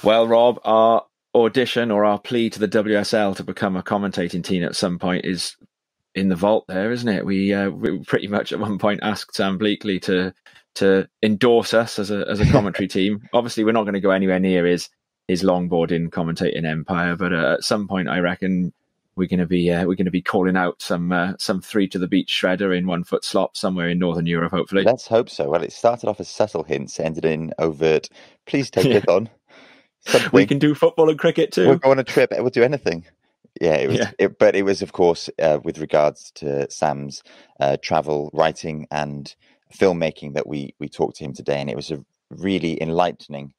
Well, Rob, our audition or our plea to the WSL to become a commentating team at some point is in the vault there, isn't it? We pretty much at one point asked Sam Bleakley to endorse us as a commentary team. Obviously, we're not going to go anywhere near his longboarding commentating empire, but at some point, I reckon we're going to be calling out some three to the beach shredder in 1 foot slop somewhere in Northern Europe, hopefully. Let's hope so. Well, it started off as subtle hints, ended in overt. Please take it on. Something. We can do football and cricket too. We'll go on a trip. We'll do anything. Yeah, it was. But it was, of course, with regards to Sam's travel writing and filmmaking that we talked to him today, and it was a really enlightening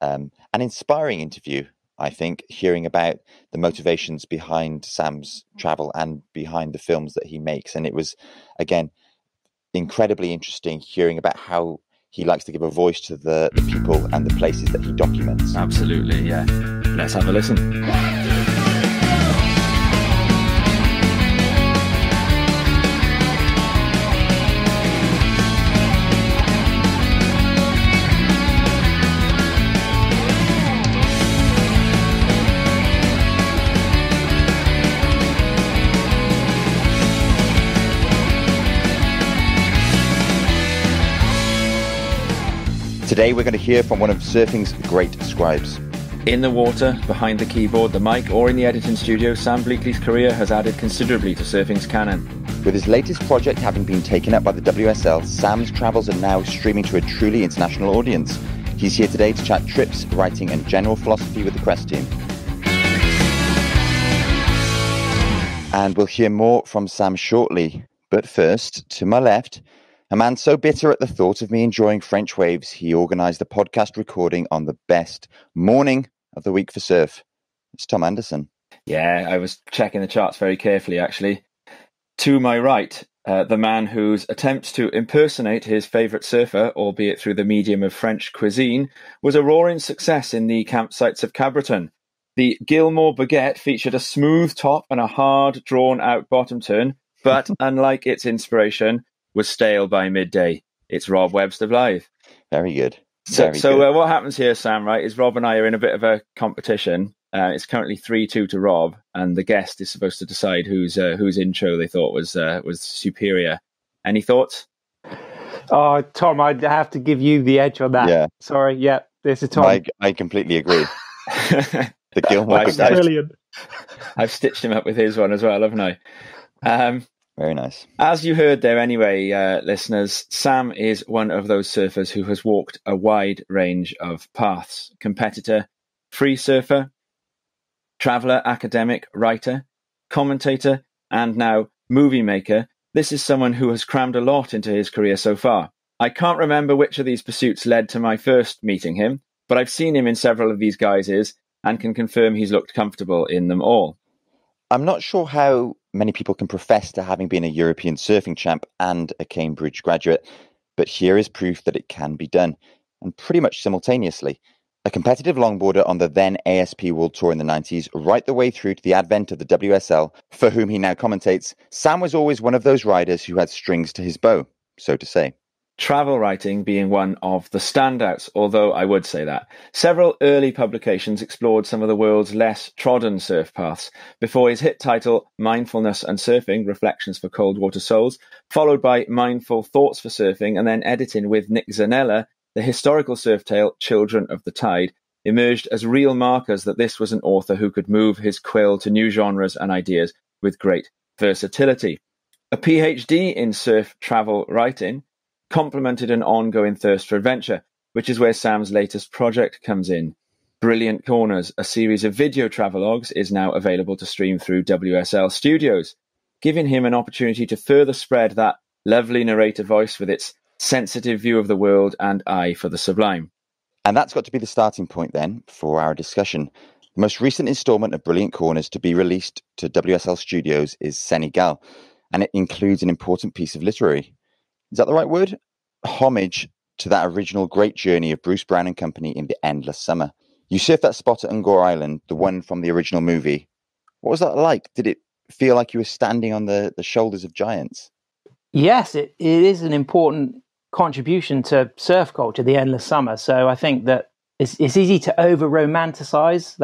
and inspiring interview. I think hearing about the motivations behind Sam's travel and behind the films that he makes, and it was again incredibly interesting hearing about how he likes to give a voice to the people and the places that he documents. Absolutely, yeah. Let's have a listen. Today we're going to hear from one of surfing's great scribes. In the water, behind the keyboard, the mic, or in the editing studio, Sam Bleakley's career has added considerably to surfing's canon. With his latest project having been taken up by the WSL, Sam's travels are now streaming to a truly international audience. He's here today to chat trips, writing and general philosophy with the Crest team. And we'll hear more from Sam shortly. But first, to my left, a man so bitter at the thought of me enjoying French waves, he organised a podcast recording on the best morning of the week for surf. It's Tom Anderson. Yeah, I was checking the charts very carefully, actually. To my right, the man whose attempts to impersonate his favourite surfer, albeit through the medium of French cuisine, was a roaring success in the campsites of Cabreton. The Gilmore baguette featured a smooth top and a hard, drawn-out bottom turn, but unlike its inspiration, was stale by midday. It's Rob Webster Blythe. Very good. So what happens here, Sam, right, is Rob and I are in a bit of a competition. It's currently 3-2 to Rob, and the guest is supposed to decide whose intro they thought was superior. Any thoughts? Oh, Tom, I'd have to give you the edge on that. Yeah. Sorry, yeah, this is Tom. I completely agree. The Gilmore baguette. Brilliant. I've stitched him up with his one as well, haven't I? Very nice. As you heard there anyway, listeners, Sam is one of those surfers who has walked a wide range of paths. Competitor, free surfer, traveller, academic, writer, commentator, and now movie maker. This is someone who has crammed a lot into his career so far. I can't remember which of these pursuits led to my first meeting him, but I've seen him in several of these guises and can confirm he's looked comfortable in them all. I'm not sure how many people can profess to having been a European surfing champ and a Cambridge graduate, but here is proof that it can be done, and pretty much simultaneously. A competitive longboarder on the then ASP World Tour in the 90s, right the way through to the advent of the WSL, for whom he now commentates, Sam was always one of those riders who had strings to his bow, so to say. Travel writing being one of the standouts, although I would say that. Several early publications explored some of the world's less trodden surf paths, before his hit title, Mindfulness and Surfing, Reflections for Cold Water Souls, followed by Mindful Thoughts for Surfing, and then editing with Nick Zanella, the historical surf tale, Children of the Tide, emerged as real markers that this was an author who could move his quill to new genres and ideas with great versatility. A PhD in surf travel writing complemented an ongoing thirst for adventure, which is where Sam's latest project comes in. Brilliant Corners, a series of video travelogues, is now available to stream through WSL Studios, giving him an opportunity to further spread that lovely narrator voice with its sensitive view of the world and eye for the sublime. And that's got to be the starting point then for our discussion. The most recent instalment of Brilliant Corners to be released to WSL Studios is Senegal, and it includes an important piece of literary. Is that the right word? Homage to that original great journey of Bruce Brown and company in The Endless Summer. You surfed that spot at Ngor Island, the one from the original movie. What was that like? Did it feel like you were standing on the shoulders of giants? Yes, it is an important contribution to surf culture, The Endless Summer. So I think that it's easy to over romanticize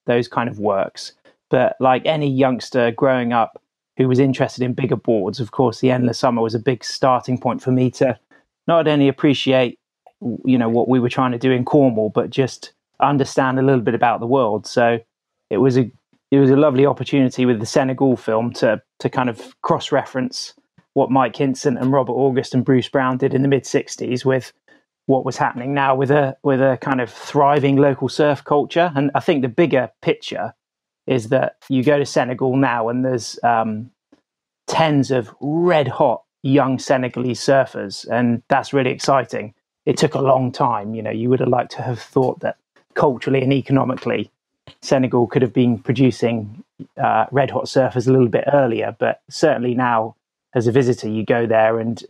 those kind of works. But like any youngster growing up who was interested in bigger boards, of course, the Endless Summer was a big starting point for me to not only appreciate, what we were trying to do in Cornwall, but just understand a little bit about the world. So it was a lovely opportunity with the Senegal film to kind of cross-reference what Mike Hinson and Robert August and Bruce Brown did in the mid-60s with what was happening now with a kind of thriving local surf culture. And I think the bigger picture is that you go to Senegal now and there's tens of red hot young Senegalese surfers, and that's really exciting. It took a long time. You would have liked to have thought that culturally and economically Senegal could have been producing red hot surfers a little bit earlier, but certainly now as a visitor you go there and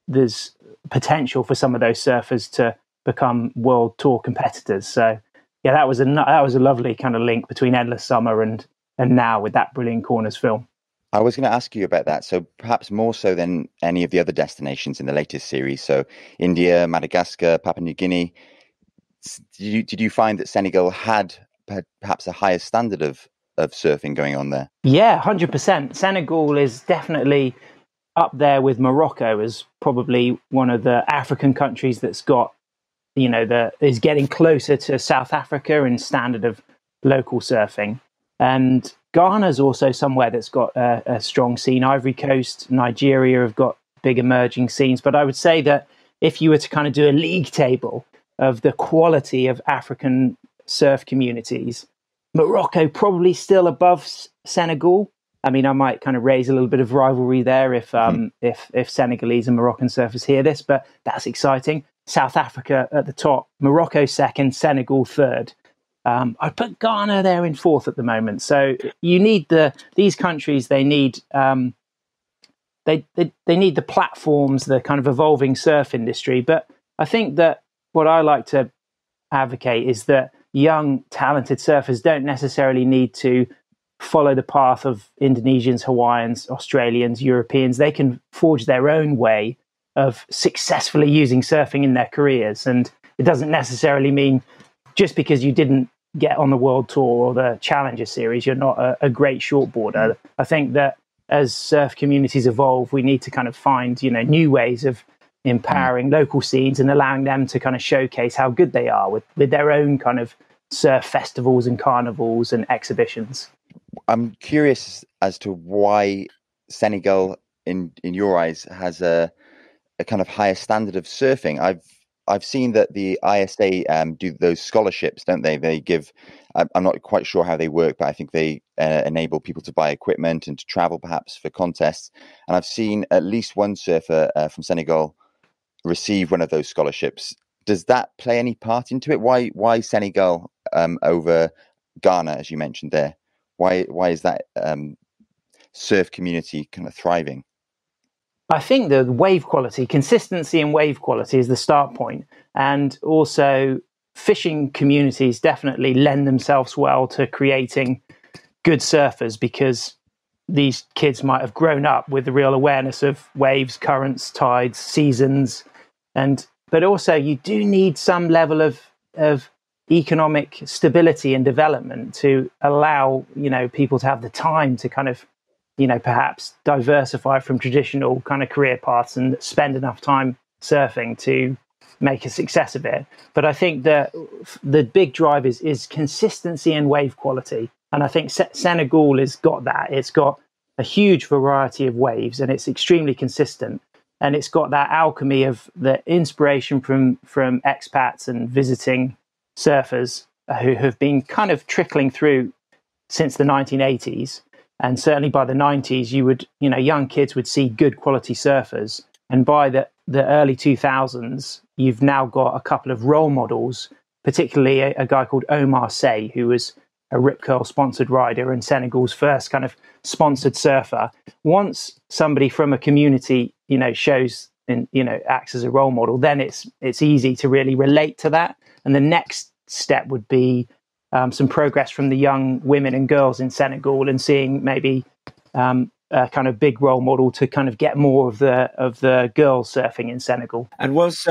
there's potential for some of those surfers to become world tour competitors. So yeah, that was a lovely kind of link between Endless Summer and now with that Brilliant Corners film. I was going to ask you about that. So perhaps more so than any of the other destinations in the latest series. So India, Madagascar, Papua New Guinea. Did you find that Senegal had perhaps a higher standard of surfing going on there? Yeah, 100%. Senegal is definitely up there with Morocco as probably one of the African countries that's got, is getting closer to South Africa in standard of local surfing. And Ghana's also somewhere that's got a strong scene. Ivory Coast, Nigeria have got big emerging scenes. But I would say that if you were to kind of do a league table of the quality of African surf communities, Morocco probably still above Senegal. I mean, I might kind of raise a little bit of rivalry there if Senegalese and Moroccan surfers hear this, but that's exciting. South Africa at the top, Morocco second, Senegal third. I'd put Ghana there in fourth at the moment. So you need these countries. They need they need the platforms, the kind of evolving surf industry. But I think that what I like to advocate is that young, talented surfers don't necessarily need to follow the path of Indonesians, Hawaiians, Australians, Europeans. They can forge their own way of successfully using surfing in their careers. And it doesn't necessarily mean just because you didn't get on the World Tour or the Challenger Series, you're not a great shortboarder. I think that as surf communities evolve, we need to kind of find, new ways of empowering local scenes and allowing them to kind of showcase how good they are with their own kind of surf festivals and carnivals and exhibitions. I'm curious as to why Senegal, in your eyes, has a kind of higher standard of surfing. I've seen that the ISA do those scholarships, don't they? They give, I'm not quite sure how they work, but I think they enable people to buy equipment and to travel perhaps for contests. And I've seen at least one surfer from Senegal receive one of those scholarships. Does that play any part into it? Why Senegal over Ghana, as you mentioned there? Why is that surf community kind of thriving? I think the wave quality, consistency and wave quality is the start point. And also fishing communities definitely lend themselves well to creating good surfers because these kids might have grown up with the real awareness of waves, currents, tides, seasons. But also you do need some level of economic stability and development to allow, people to have the time to kind of, perhaps diversify from traditional kind of career paths and spend enough time surfing to make a success of it. But I think that the big drive is consistency and wave quality. And I think Senegal has got that. It's got a huge variety of waves and it's extremely consistent. And it's got that alchemy of the inspiration from expats and visiting surfers who have been kind of trickling through since the 1980s. And certainly by the 90s, young kids would see good quality surfers. And by the early 2000s, you've now got a couple of role models, particularly a guy called Omar Say, who was a Rip Curl sponsored rider and Senegal's first kind of sponsored surfer. Once somebody from a community, shows and, acts as a role model, then it's easy to really relate to that. And the next step would be some progress from the young women and girls in Senegal and seeing maybe kind of big role model to kind of get more of the girls surfing in Senegal. And was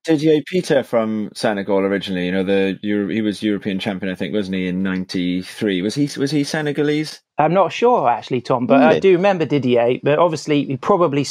Didier Peter from Senegal originally? You know, he was European champion, I think, wasn't he, in '93? Was he Senegalese? I'm not sure actually, Tom, but I do remember Didier. But obviously, he probably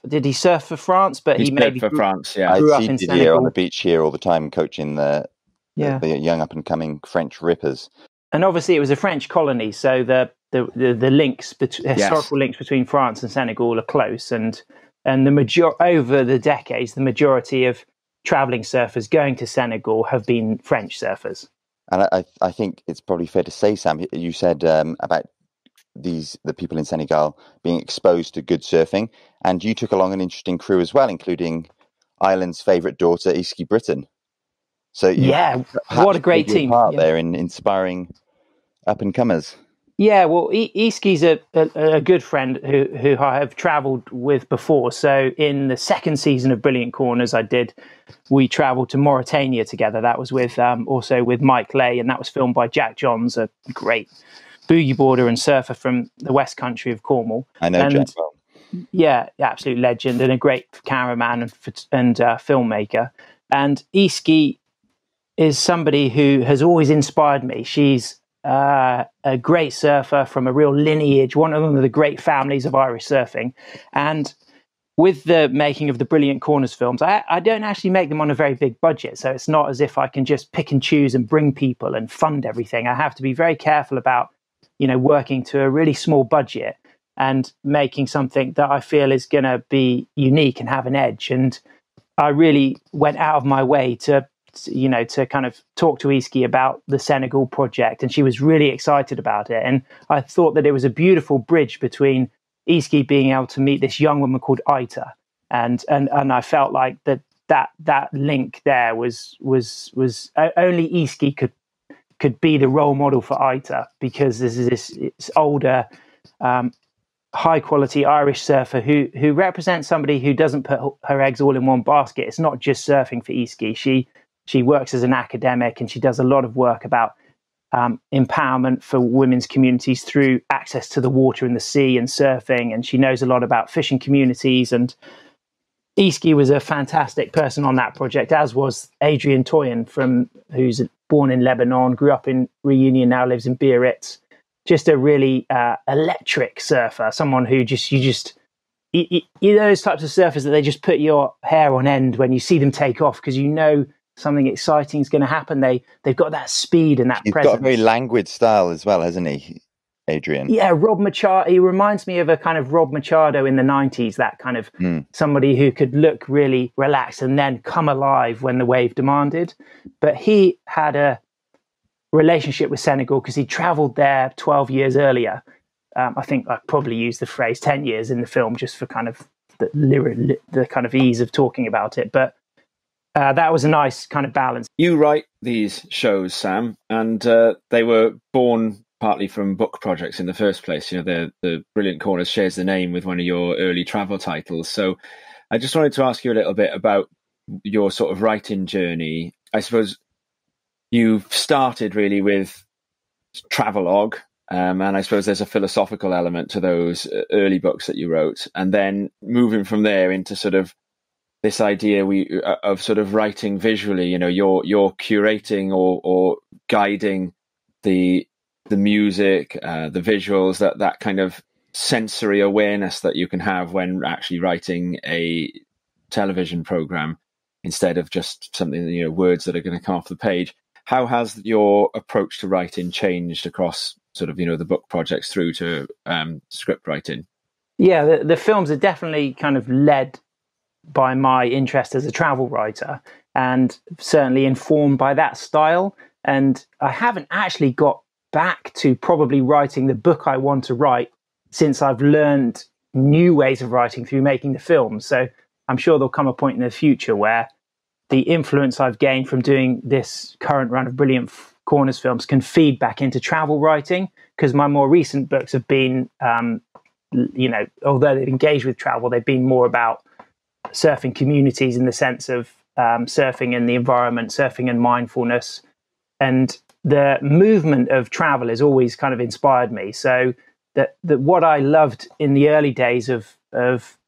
Did he surf for France? But he maybe for France. Yeah, I grew up see in Didier Senegal on the beach here all the time, coaching the young up and coming French rippers. And obviously, it was a French colony, so the links, historical links between France and Senegal are close, and over the decades, the majority of traveling surfers going to Senegal have been French surfers. And I think it's probably fair to say, Sam, you said about the people in Senegal being exposed to good surfing, and you took along an interesting crew as well, including Ireland's favourite daughter, Iski Britton. So what a great team there in inspiring up and comers. Yeah, well, Iski's a good friend who I have travelled with before. So in the second season of Brilliant Corners, we travelled to Mauritania together. That was with also with Mike Lay, and that was filmed by Jack Johns, a great boogie boarder and surfer from the West Country of Cornwall. I know Jack well. Yeah, absolute legend and a great cameraman and filmmaker. And Iski is somebody who has always inspired me. She's a great surfer from a real lineage, one of the great families of Irish surfing. And with the making of the Brilliant Corners films, I don't actually make them on a very big budget. So it's not as if I can just pick and choose and bring people and fund everything. I have to be very careful about, working to a really small budget and making something that I feel is going to be unique and have an edge. And I really went out of my way to kind of talk to Iski about the Senegal project, and she was really excited about it. And I thought that it was a beautiful bridge between Iski being able to meet this young woman called Aita, and I felt like that link there was only Iski could be the role model for Aita, because this is this older, high quality Irish surfer who represents somebody who doesn't put her eggs all in one basket. It's not just surfing for Iski. She works as an academic, and she does a lot of work about empowerment for women's communities through access to the water and the sea and surfing. And she knows a lot about fishing communities. And Iski was a fantastic person on that project, as was Adrian Toyin, who's born in Lebanon, grew up in Reunion, now lives in Biarritz. Just a really electric surfer, someone who those types of surfers that they just put your hair on end when you see them take off, because something exciting is going to happen. They've got that speed and that presence. He's got a very languid style as well, hasn't he, Adrian? Yeah, Rob Machado. He reminds me of a kind of Rob Machado in the 90s, that kind of somebody who could look really relaxed and then come alive when the wave demanded. But he had a relationship with Senegal because he travelled there 12 years earlier. I think I probably used the phrase 10 years in the film just for kind of the kind of ease of talking about it. But that was a nice kind of balance. You write these shows, Sam, and they were born partly from book projects in the first place. The Brilliant Corners shares the name with one of your early travel titles. So I just wanted to ask you a little bit about your sort of writing journey. I suppose you've started really with travelogue, and I suppose there's a philosophical element to those early books that you wrote, and then moving from there into sort of this idea of sort of writing visually. You're curating or guiding the music, the visuals, that kind of sensory awareness that you can have when actually writing a television program, instead of just something, words that are going to come off the page. How has your approach to writing changed across sort of, the book projects through to script writing? Yeah, the films are definitely kind of led by my interest as a travel writer, and certainly informed by that style. And I haven't actually got back to probably writing the book I want to write since I've learned new ways of writing through making the films. So I'm sure there'll come a point in the future where the influence I've gained from doing this current run of Brilliant Corners films can feed back into travel writing, because my more recent books have been, although they've engaged with travel, they've been more about surfing communities in the sense of surfing in the environment, surfing and mindfulness. And the movement of travel has always kind of inspired me. So that what I loved in the early days of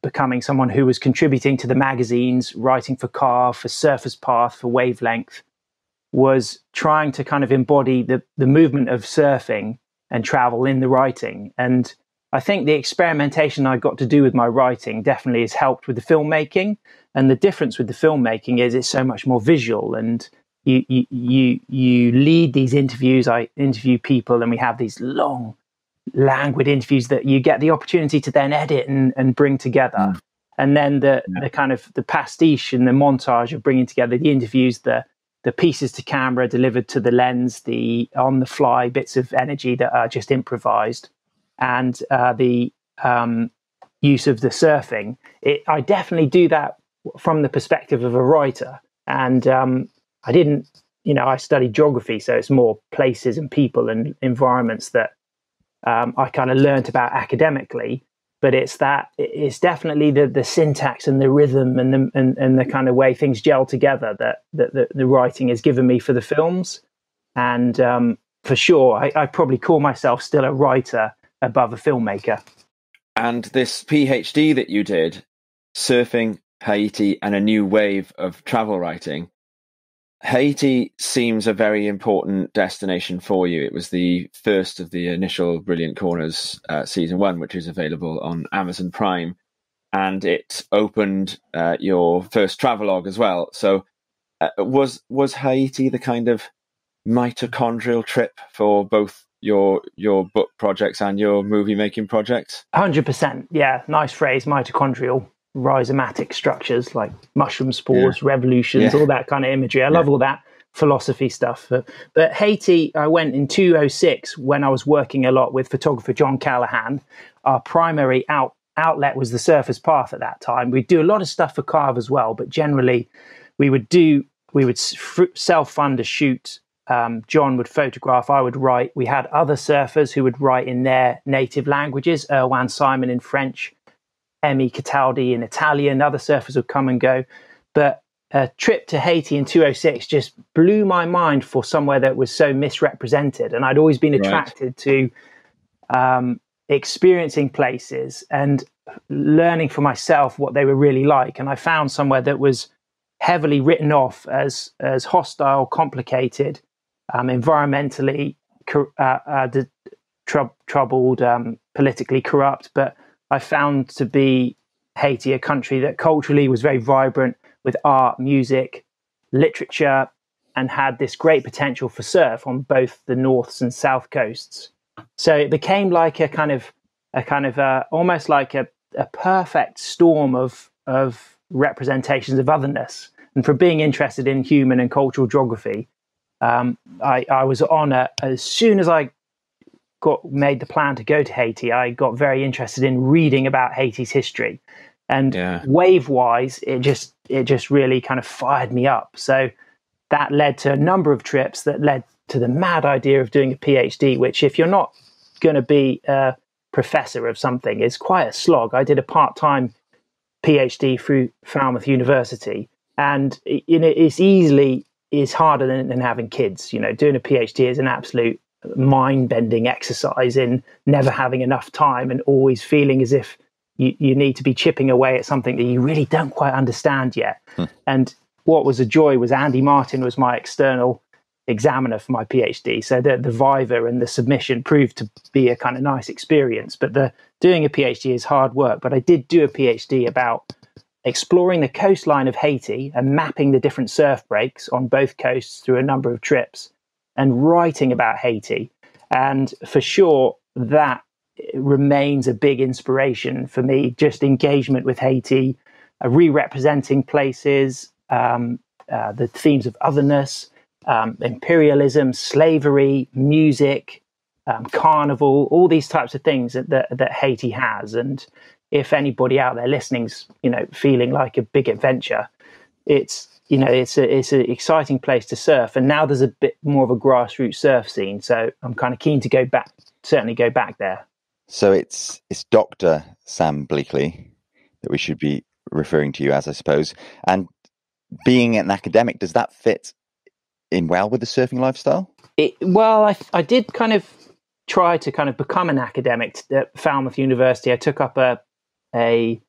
becoming someone who was contributing to the magazines, writing for Carve, for Surfer's Path, for Wavelength, was trying to kind of embody the movement of surfing and travel in the writing. And I think the experimentation I got to do with my writing definitely has helped with the filmmaking. And the difference with the filmmaking is it's so much more visual, and you lead these interviews. I interview people, and we have these long, languid interviews that you get the opportunity to then edit and bring together. And then the kind of the pastiche and the montage of bringing together the interviews, the pieces to camera delivered to the lens, the on the fly bits of energy that are just improvised, and the use of the surfing. I definitely do that from the perspective of a writer. And I didn't, I studied geography, so it's more places and people and environments that I kind of learned about academically. But it's definitely the syntax and the rhythm and the kind of way things gel together that the writing has given me for the films. And for sure, I probably call myself still a writer above a filmmaker. And this PhD that you did, Surfing Haiti and a New Wave of Travel Writing, Haiti seems a very important destination for you. It was the first of the initial Brilliant Corners season 1, which is available on Amazon Prime, and it opened your first travelogue as well. So was Haiti the kind of mitochondrial trip for both your book projects and your movie making projects? 100%. Yeah, nice phrase, mitochondrial. Rhizomatic structures like mushroom spores, revolutions, all that kind of imagery. I love all that philosophy stuff. But Haiti, I went in 2006 when I was working a lot with photographer John Callahan. Our primary outlet was the Surfer's Path at that time. We'd do a lot of stuff for Carve as well, but generally we would self-fund a shoot. John would photograph, I would write. We had other surfers who would write in their native languages, Erwan Simon in French, Emi Cataldi in Italian. Other surfers would come and go. But a trip to Haiti in 2006 just blew my mind for somewhere that was so misrepresented. And I'd always been attracted to experiencing places and learning for myself what they were really like. And I found somewhere that was heavily written off as hostile, complicated, environmentally troubled, politically corrupt. But I found to be Haiti a country that culturally was very vibrant with art, music, literature, and had this great potential for surf on both the north and south coasts. So it became like a kind of almost like a perfect storm of representations of otherness. And for being interested in human and cultural geography, I was on as soon as I made the plan to go to Haiti, I got very interested in reading about Haiti's history, and wave-wise, it just really kind of fired me up. So that led to a number of trips that led to the mad idea of doing a PhD, which if you're not going to be a professor of something, is quite a slog. I did a part-time PhD through Falmouth University, and it's harder than having kids. Doing a PhD is an absolute mind-bending exercise in never having enough time and always feeling as if you need to be chipping away at something that you really don't quite understand yet. And what was a joy was Andy Martin was my external examiner for my PhD. So the viva and the submission proved to be a kind of nice experience. But doing a PhD is hard work. But I did do a PhD about exploring the coastline of Haiti and mapping the different surf breaks on both coasts through a number of trips, and writing about Haiti. And for sure, that remains a big inspiration for me, just engagement with Haiti, re-representing places, the themes of otherness, imperialism, slavery, music, carnival, all these types of things that Haiti has. And if anybody out there listening's, feeling like a big adventure, it's an exciting place to surf. And now there's a bit more of a grassroots surf scene. So I'm kind of keen to certainly go back there. So it's Dr. Sam Bleakley that we should be referring to you as, I suppose. And being an academic, does that fit in well with the surfing lifestyle? Well, I did kind of try to kind of become an academic at Falmouth University. I took up a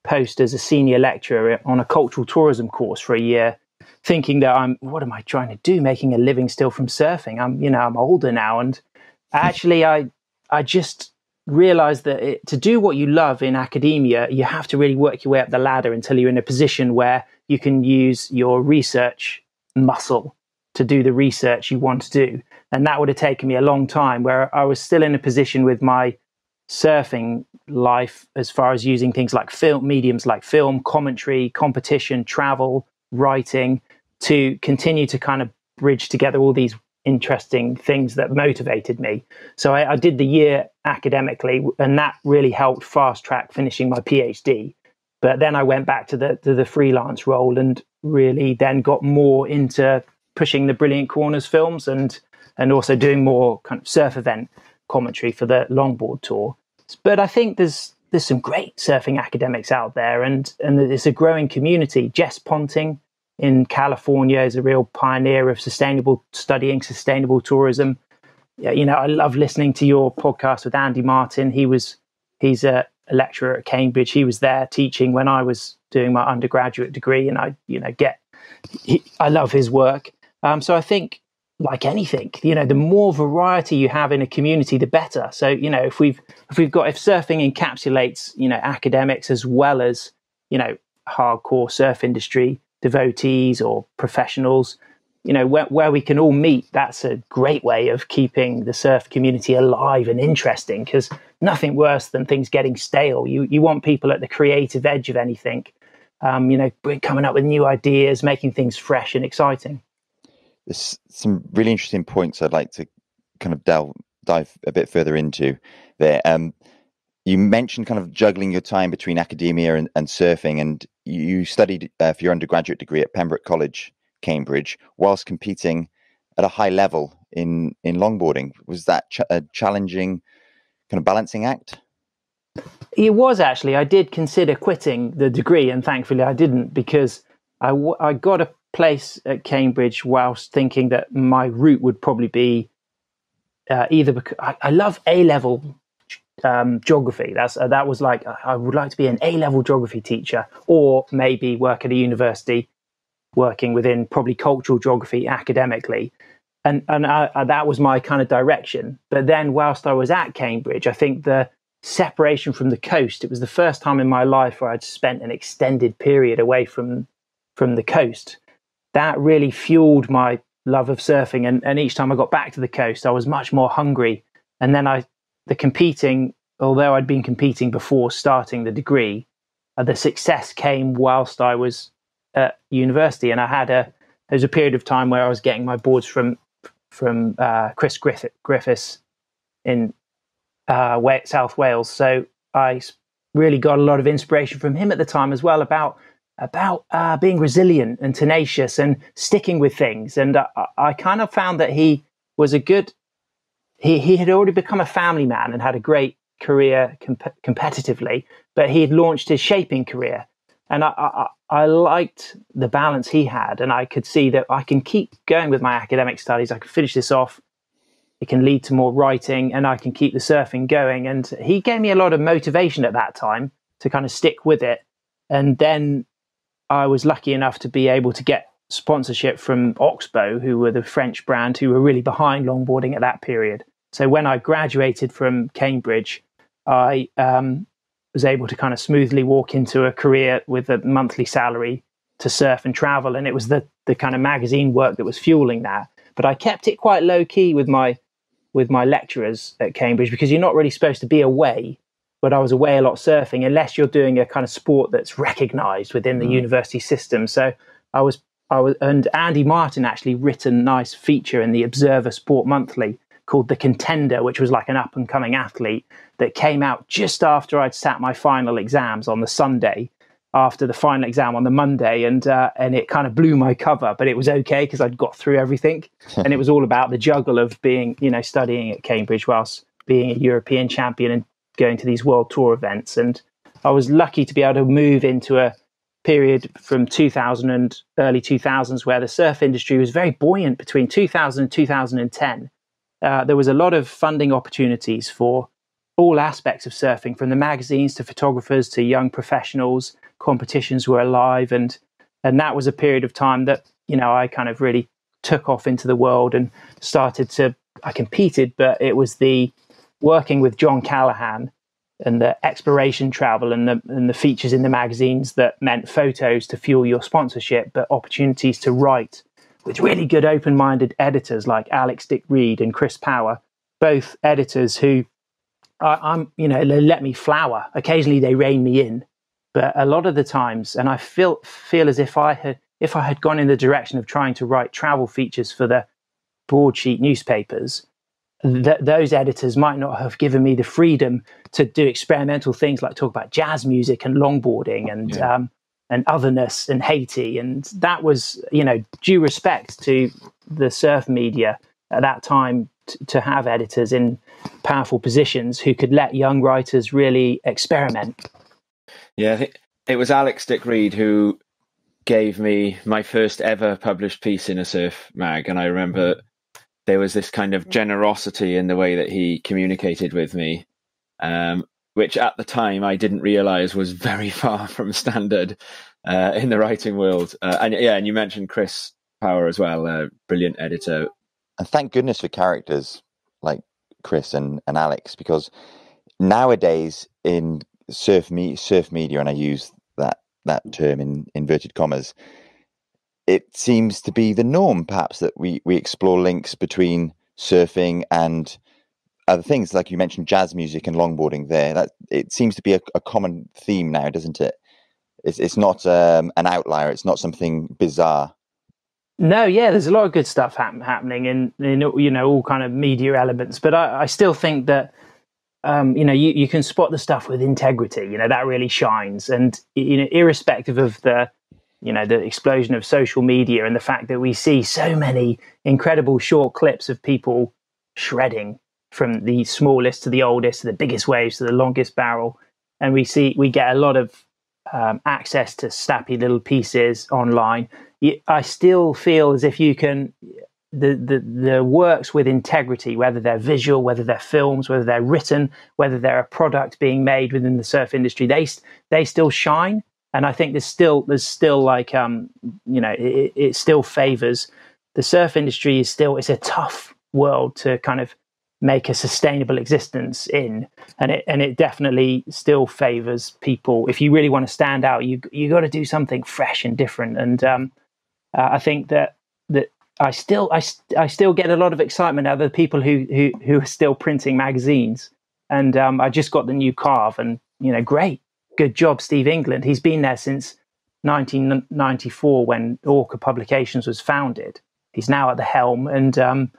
post as a senior lecturer on a cultural tourism course for a year, thinking that what am I trying to do, making a living still from surfing? I'm older now. And actually, I just realized that to do what you love in academia, you have to really work your way up the ladder until you're in a position where you can use your research muscle to do the research you want to do. And that would have taken me a long time, where I was still in a position with my surfing life as far as using things like mediums like film, commentary, competition, travel, writing, to continue to kind of bridge together all these interesting things that motivated me. So I did the year academically, and that really helped fast track finishing my PhD. But then I went back to the freelance role and really then got more into pushing the Brilliant Corners films and also doing more kind of surf event commentary for the longboard tour. But I think there's some great surfing academics out there, and it's a growing community. Jess Ponting in California is a real pioneer of studying sustainable tourism. Yeah, I love listening to your podcast with Andy Martin. He's a lecturer at Cambridge. He was there teaching when I was doing my undergraduate degree, and I love his work. So I think, like anything, the more variety you have in a community, the better. So, if surfing encapsulates, academics as well as, hardcore surf industry devotees or professionals, where we can all meet, that's a great way of keeping the surf community alive and interesting, because nothing worse than things getting stale. You want people at the creative edge of anything, coming up with new ideas, making things fresh and exciting. There's some really interesting points I'd like to kind of dive a bit further into there. You mentioned kind of juggling your time between academia and surfing, and you studied for your undergraduate degree at Pembroke College, Cambridge, whilst competing at a high level in longboarding. Was that a challenging kind of balancing act? It was, actually. I did consider quitting the degree, and thankfully I didn't, because I got a place at Cambridge whilst thinking that my route would probably be either because I love A-level geography. That was like, I would like to be an A-level geography teacher, or maybe work at a university working within probably cultural geography academically. And that was my kind of direction. But then whilst I was at Cambridge, I think the separation from the coast, it was the first time in my life where I'd spent an extended period away from the coast. That really fueled my love of surfing. And each time I got back to the coast, I was much more hungry. And then the competing, although I'd been competing before starting the degree, the success came whilst I was at university. And there was a period of time where I was getting my boards from Chris Griffiths in South Wales. So I really got a lot of inspiration from him at the time as well about being resilient and tenacious and sticking with things. And I kind of found that he was he had already become a family man and had a great career competitively, but he had launched his shaping career. And I liked the balance he had, and I could see that I can keep going with my academic studies. I can finish this off. It can lead to more writing, and I can keep the surfing going. And he gave me a lot of motivation at that time to kind of stick with it. And then I was lucky enough to be able to get sponsorship from Oxbow, who were the French brand who were really behind longboarding at that period. So when I graduated from Cambridge, I was able to kind of smoothly walk into a career with a monthly salary to surf and travel. And it was the kind of magazine work that was fueling that. But I kept it quite low key with my lecturers at Cambridge, because you're not really supposed to be away. But I was away a lot surfing, unless you're doing a kind of sport that's recognized within the university system. So I was, and Andy Martin actually written a nice feature in the Observer Sport Monthly called The Contender, which was like an up and coming athlete that came out just after I'd sat my final exams on the Sunday, after the final exam on the Monday. And it kind of blew my cover, but it was okay because I'd got through everything. And it was all about the juggle of being, studying at Cambridge whilst being a European champion and going to these world tour events. And I was lucky to be able to move into a period from 2000 and early 2000s where the surf industry was very buoyant between 2000 and 2010. there was a lot of funding opportunities for all aspects of surfing, from the magazines to photographers to young professionals. Competitions were alive, and that was a period of time that, you know, I kind of really took off into the world and started to, I competed, but it was the working with John Callahan and the exploration travel and the features in the magazines that meant photos to fuel your sponsorship, but opportunities to write with really good open-minded editors like Alex Dick Reed and Chris Power, both editors who they let me flower. Occasionally they rein me in, but a lot of the times, and I feel as if I had gone in the direction of trying to write travel features for the broadsheet newspapers, those editors might not have given me the freedom to do experimental things like talk about jazz music and longboarding and otherness and Haiti. And that was, you know, due respect to the surf media at that time to have editors in powerful positions who could let young writers really experiment. Yeah, I think it was Alex Dick Reed who gave me my first ever published piece in a surf mag, and I remember there was this kind of generosity in the way that he communicated with me, which at the time I didn't realize was very far from standard in the writing world. And you mentioned Chris Power as well, a brilliant editor. And thank goodness for characters like Chris and Alex, because nowadays in surf media, and I use that term in inverted commas, it seems to be the norm, perhaps, that we explore links between surfing and other things, like you mentioned, jazz music and longboarding. That it seems to be a common theme now, doesn't it? It's not an outlier. It's not something bizarre. No, yeah, there's a lot of good stuff happening in you know, all kind of media elements, but I still think that you know, you can spot the stuff with integrity. You know, that really shines, and you know, irrespective of the, you know, the explosion of social media and the fact that we see so many incredible short clips of people shredding, from the smallest to the oldest to the biggest waves to the longest barrel, and we get a lot of access to snappy little pieces online. I still feel as if you can, the works with integrity, whether they're visual, whether they're films, whether they're written, whether they're a product being made within the surf industry, they still shine. And I think there's still like, you know, it still favors the surf industry. It's a tough world to kind of make a sustainable existence in, and it definitely still favors people. If you really want to stand out, you got to do something fresh and different. And I think that I still get a lot of excitement out of the people who are still printing magazines. And I just got the new Carve, and you know, great, good job, Steve England. He's been there since 1994 when Orca Publications was founded. He's now at the helm, and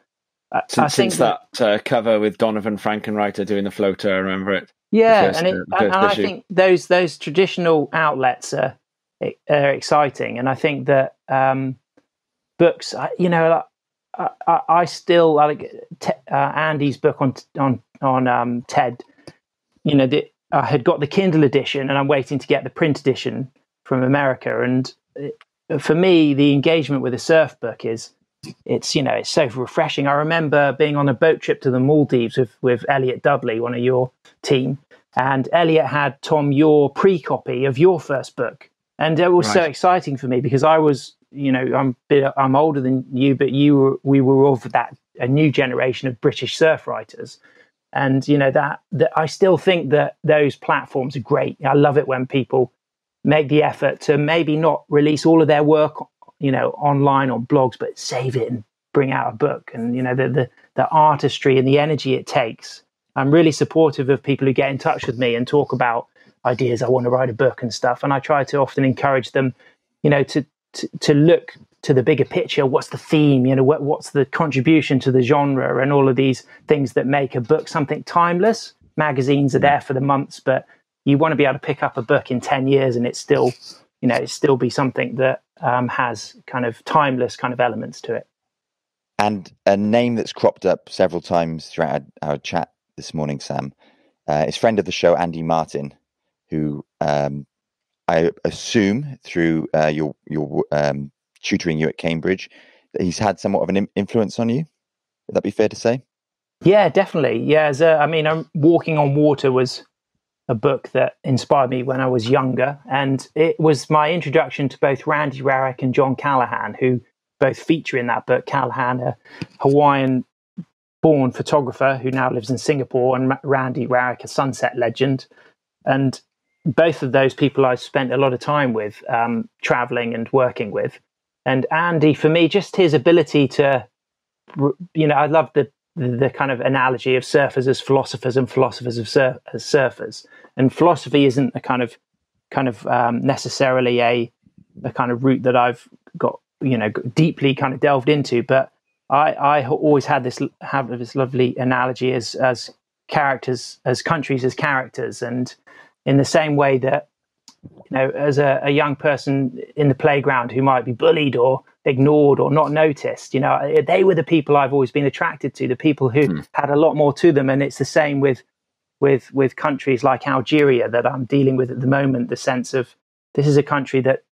since that cover with Donovan Frankenreiter doing the floater, I remember it. Yeah, and I think those traditional outlets are exciting, and I think that books, you know, I still like Andy's book on TED. You know, I had got the Kindle edition, and I'm waiting to get the print edition from America. And for me, the engagement with a surf book it's so refreshing. I remember being on a boat trip to the Maldives with Elliot Dudley, one of your team, and Elliot had, Tom, your pre-copy of your first book, and it was so exciting for me because I was, you know, I'm older than you, but we were of a new generation of British surf writers, and you know that I still think that those platforms are great. I love it when people make the effort to maybe not release all of their work, you know, online on blogs, but save it and bring out a book. And you know, the artistry and the energy it takes. I'm really supportive of people who get in touch with me and talk about ideas. I want to write a book and stuff, and I try to often encourage them, you know, to look to the bigger picture. What's the theme? You know, what's the contribution to the genre, and all of these things that make a book something timeless. Magazines are there for the months, but you want to be able to pick up a book in 10 years and it's still, you know, it still be something that has kind of timeless kind of elements to it. And a name that's cropped up several times throughout our chat this morning, Sam, is friend of the show, Andy Martin, who I assume through your tutoring you at Cambridge, that he's had somewhat of an influence on you. Would that be fair to say? Yeah, definitely. Yeah, Walking on Water was a book that inspired me when I was younger, and it was my introduction to both Randy Rarick and John Callahan, who both feature in that book. Callahan, a Hawaiian-born photographer who now lives in Singapore, and Randy Rarick, a sunset legend. And both of those people I spent a lot of time with, traveling and working with. And Andy, for me, just his ability to, I love the kind of analogy of surfers as philosophers and philosophers as surfers. And philosophy isn't a kind of necessarily a kind of route that I've got deeply kind of delved into, but I always have this lovely analogy as characters, as countries as characters. And in the same way that as a young person in the playground who might be bullied or ignored or not noticed, they were the people I've always been attracted to, the people who had a lot more to them. And it's the same with countries like Algeria that I'm dealing with at the moment. The sense of this is a country that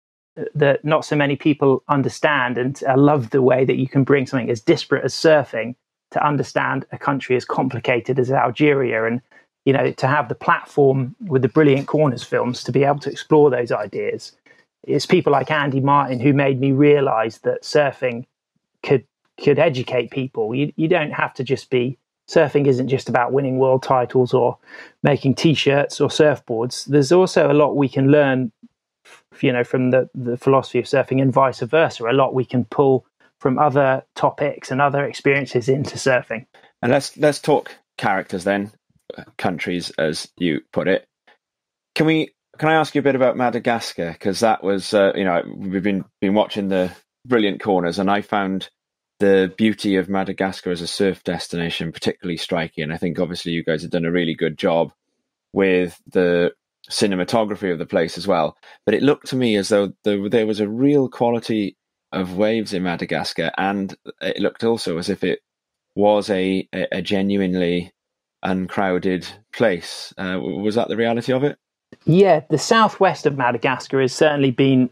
not so many people understand, and I love the way that you can bring something as disparate as surfing to understand a country as complicated as Algeria, and to have the platform with the Brilliant Corners films to be able to explore those ideas. It's people like Andy Martin who made me realize that surfing could educate people. You don't have to just be, surfing isn't just about winning world titles or making t-shirts or surfboards. There's also a lot we can learn, from the philosophy of surfing, and vice versa. A lot we can pull from other topics and other experiences into surfing. And let's talk characters then, countries as you put it. Can I ask you a bit about Madagascar? Because that was we've been watching the Brilliant Corners, and I found the beauty of Madagascar as a surf destination particularly striking. And I think obviously you guys have done a really good job with the cinematography of the place as well. But it looked to me as though there was a real quality of waves in Madagascar, and it looked also as if it was a genuinely uncrowded place. Was that the reality of it? Yeah, the southwest of Madagascar has certainly been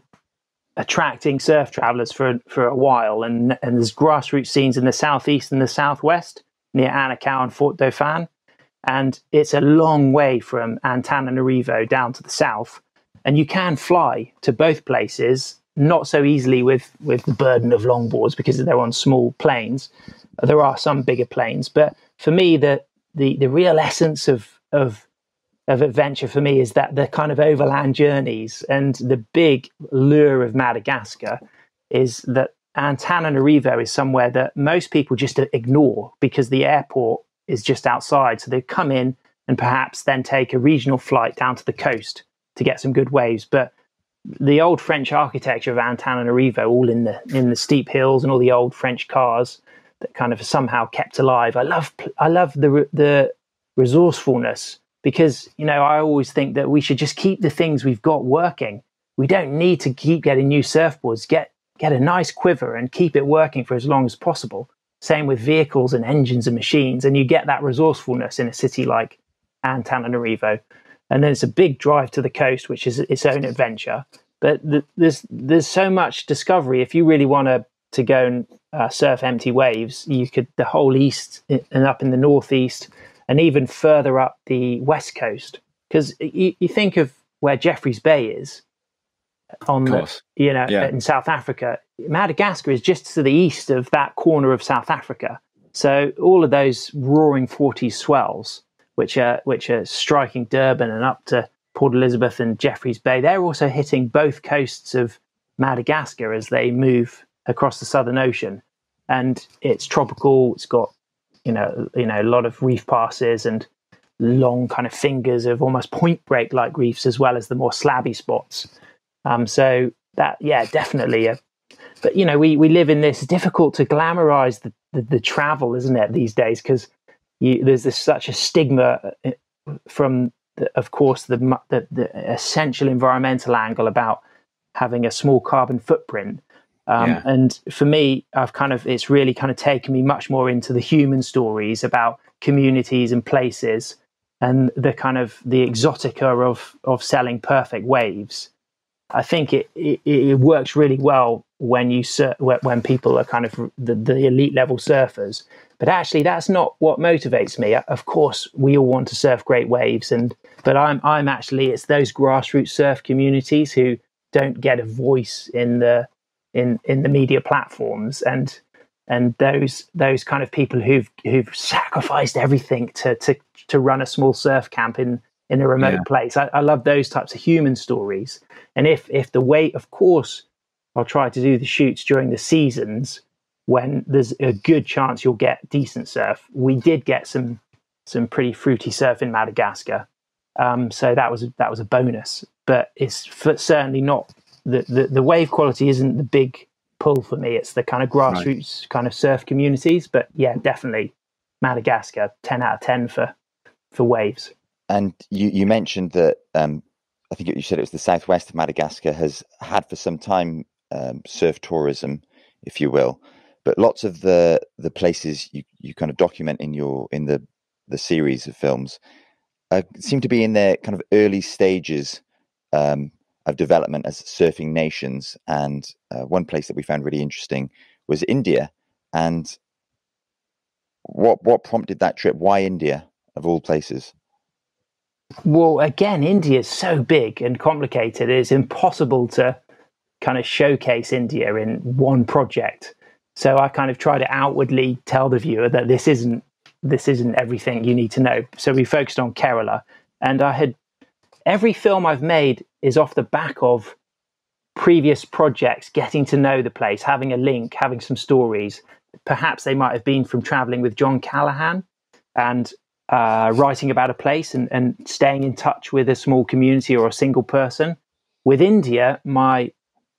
attracting surf travelers for a while, and there's grassroots scenes in the southeast and the southwest near Anakau and Fort Dauphin, and it's a long way from Antananarivo down to the south, and you can fly to both places, not so easily with the burden of longboards because they're on small planes. There are some bigger planes, but for me the real essence of adventure for me is that the kind of overland journeys, and the big lure of Madagascar is that Antananarivo is somewhere that most people just ignore because the airport is just outside. So they come in and perhaps then take a regional flight down to the coast to get some good waves. But the old French architecture of Antananarivo, all in the steep hills and all the old French cars that kind of somehow kept alive. I love the resourcefulness, because I always think that we should just keep the things we've got working. We don't need to keep getting new surfboards. Get a nice quiver and keep it working for as long as possible. Same with vehicles and engines and machines, and you get that resourcefulness in a city like Antananarivo. And then it's a big drive to the coast, which is its own adventure. But there's so much discovery. If you really want to go and surf empty waves, you could, the whole east and up in the northeast, and even further up the west coast. Because you think of where Jeffreys Bay is, in South Africa. Madagascar is just to the east of that corner of South Africa. So all of those roaring 40s swells, which are striking Durban and up to Port Elizabeth and Jeffreys Bay, they're also hitting both coasts of Madagascar as they move across the Southern Ocean. And it's tropical. It's got a lot of reef passes and long kind of fingers of almost point break like reefs, as well as the more slabby spots. So that, definitely. But we live in this, difficult to glamorize the travel, isn't it, these days? Because there's such a stigma from, of course, the essential environmental angle about having a small carbon footprint. And for me, it's really kind of taken me much more into the human stories about communities and places, and the kind of the exotica of selling perfect waves. I think it works really well when when people are kind of the elite level surfers. But actually, that's not what motivates me. Of course, we all want to surf great waves, but I'm actually, it's those grassroots surf communities who don't get a voice in the media platforms, and those kind of people who've sacrificed everything to run a small surf camp in a remote place. I love those types of human stories. And if the wave, of course, I'll try to do the shoots during the seasons when there's a good chance you'll get decent surf. We did get some pretty fruity surf in Madagascar, so that was a bonus. But it's certainly not the wave quality isn't the big pull for me. It's the kind of grassroots kind of surf communities. But yeah, definitely Madagascar, 10 out of 10 for waves. And you mentioned that I think you said it was the southwest of Madagascar has had for some time surf tourism, if you will. But lots of the places you kind of document in the series of films seem to be in their kind of early stages of development as surfing nations. And one place that we found really interesting was India. And what prompted that trip? Why India, of all places? Well, again, India is so big and complicated. It's impossible to kind of showcase India in one project. So I kind of try to outwardly tell the viewer that this isn't everything you need to know. So we focused on Kerala, and every film I've made is off the back of previous projects, getting to know the place, having a link, having some stories. Perhaps they might have been from traveling with John Callahan and writing about a place and staying in touch with a small community or a single person. With India, the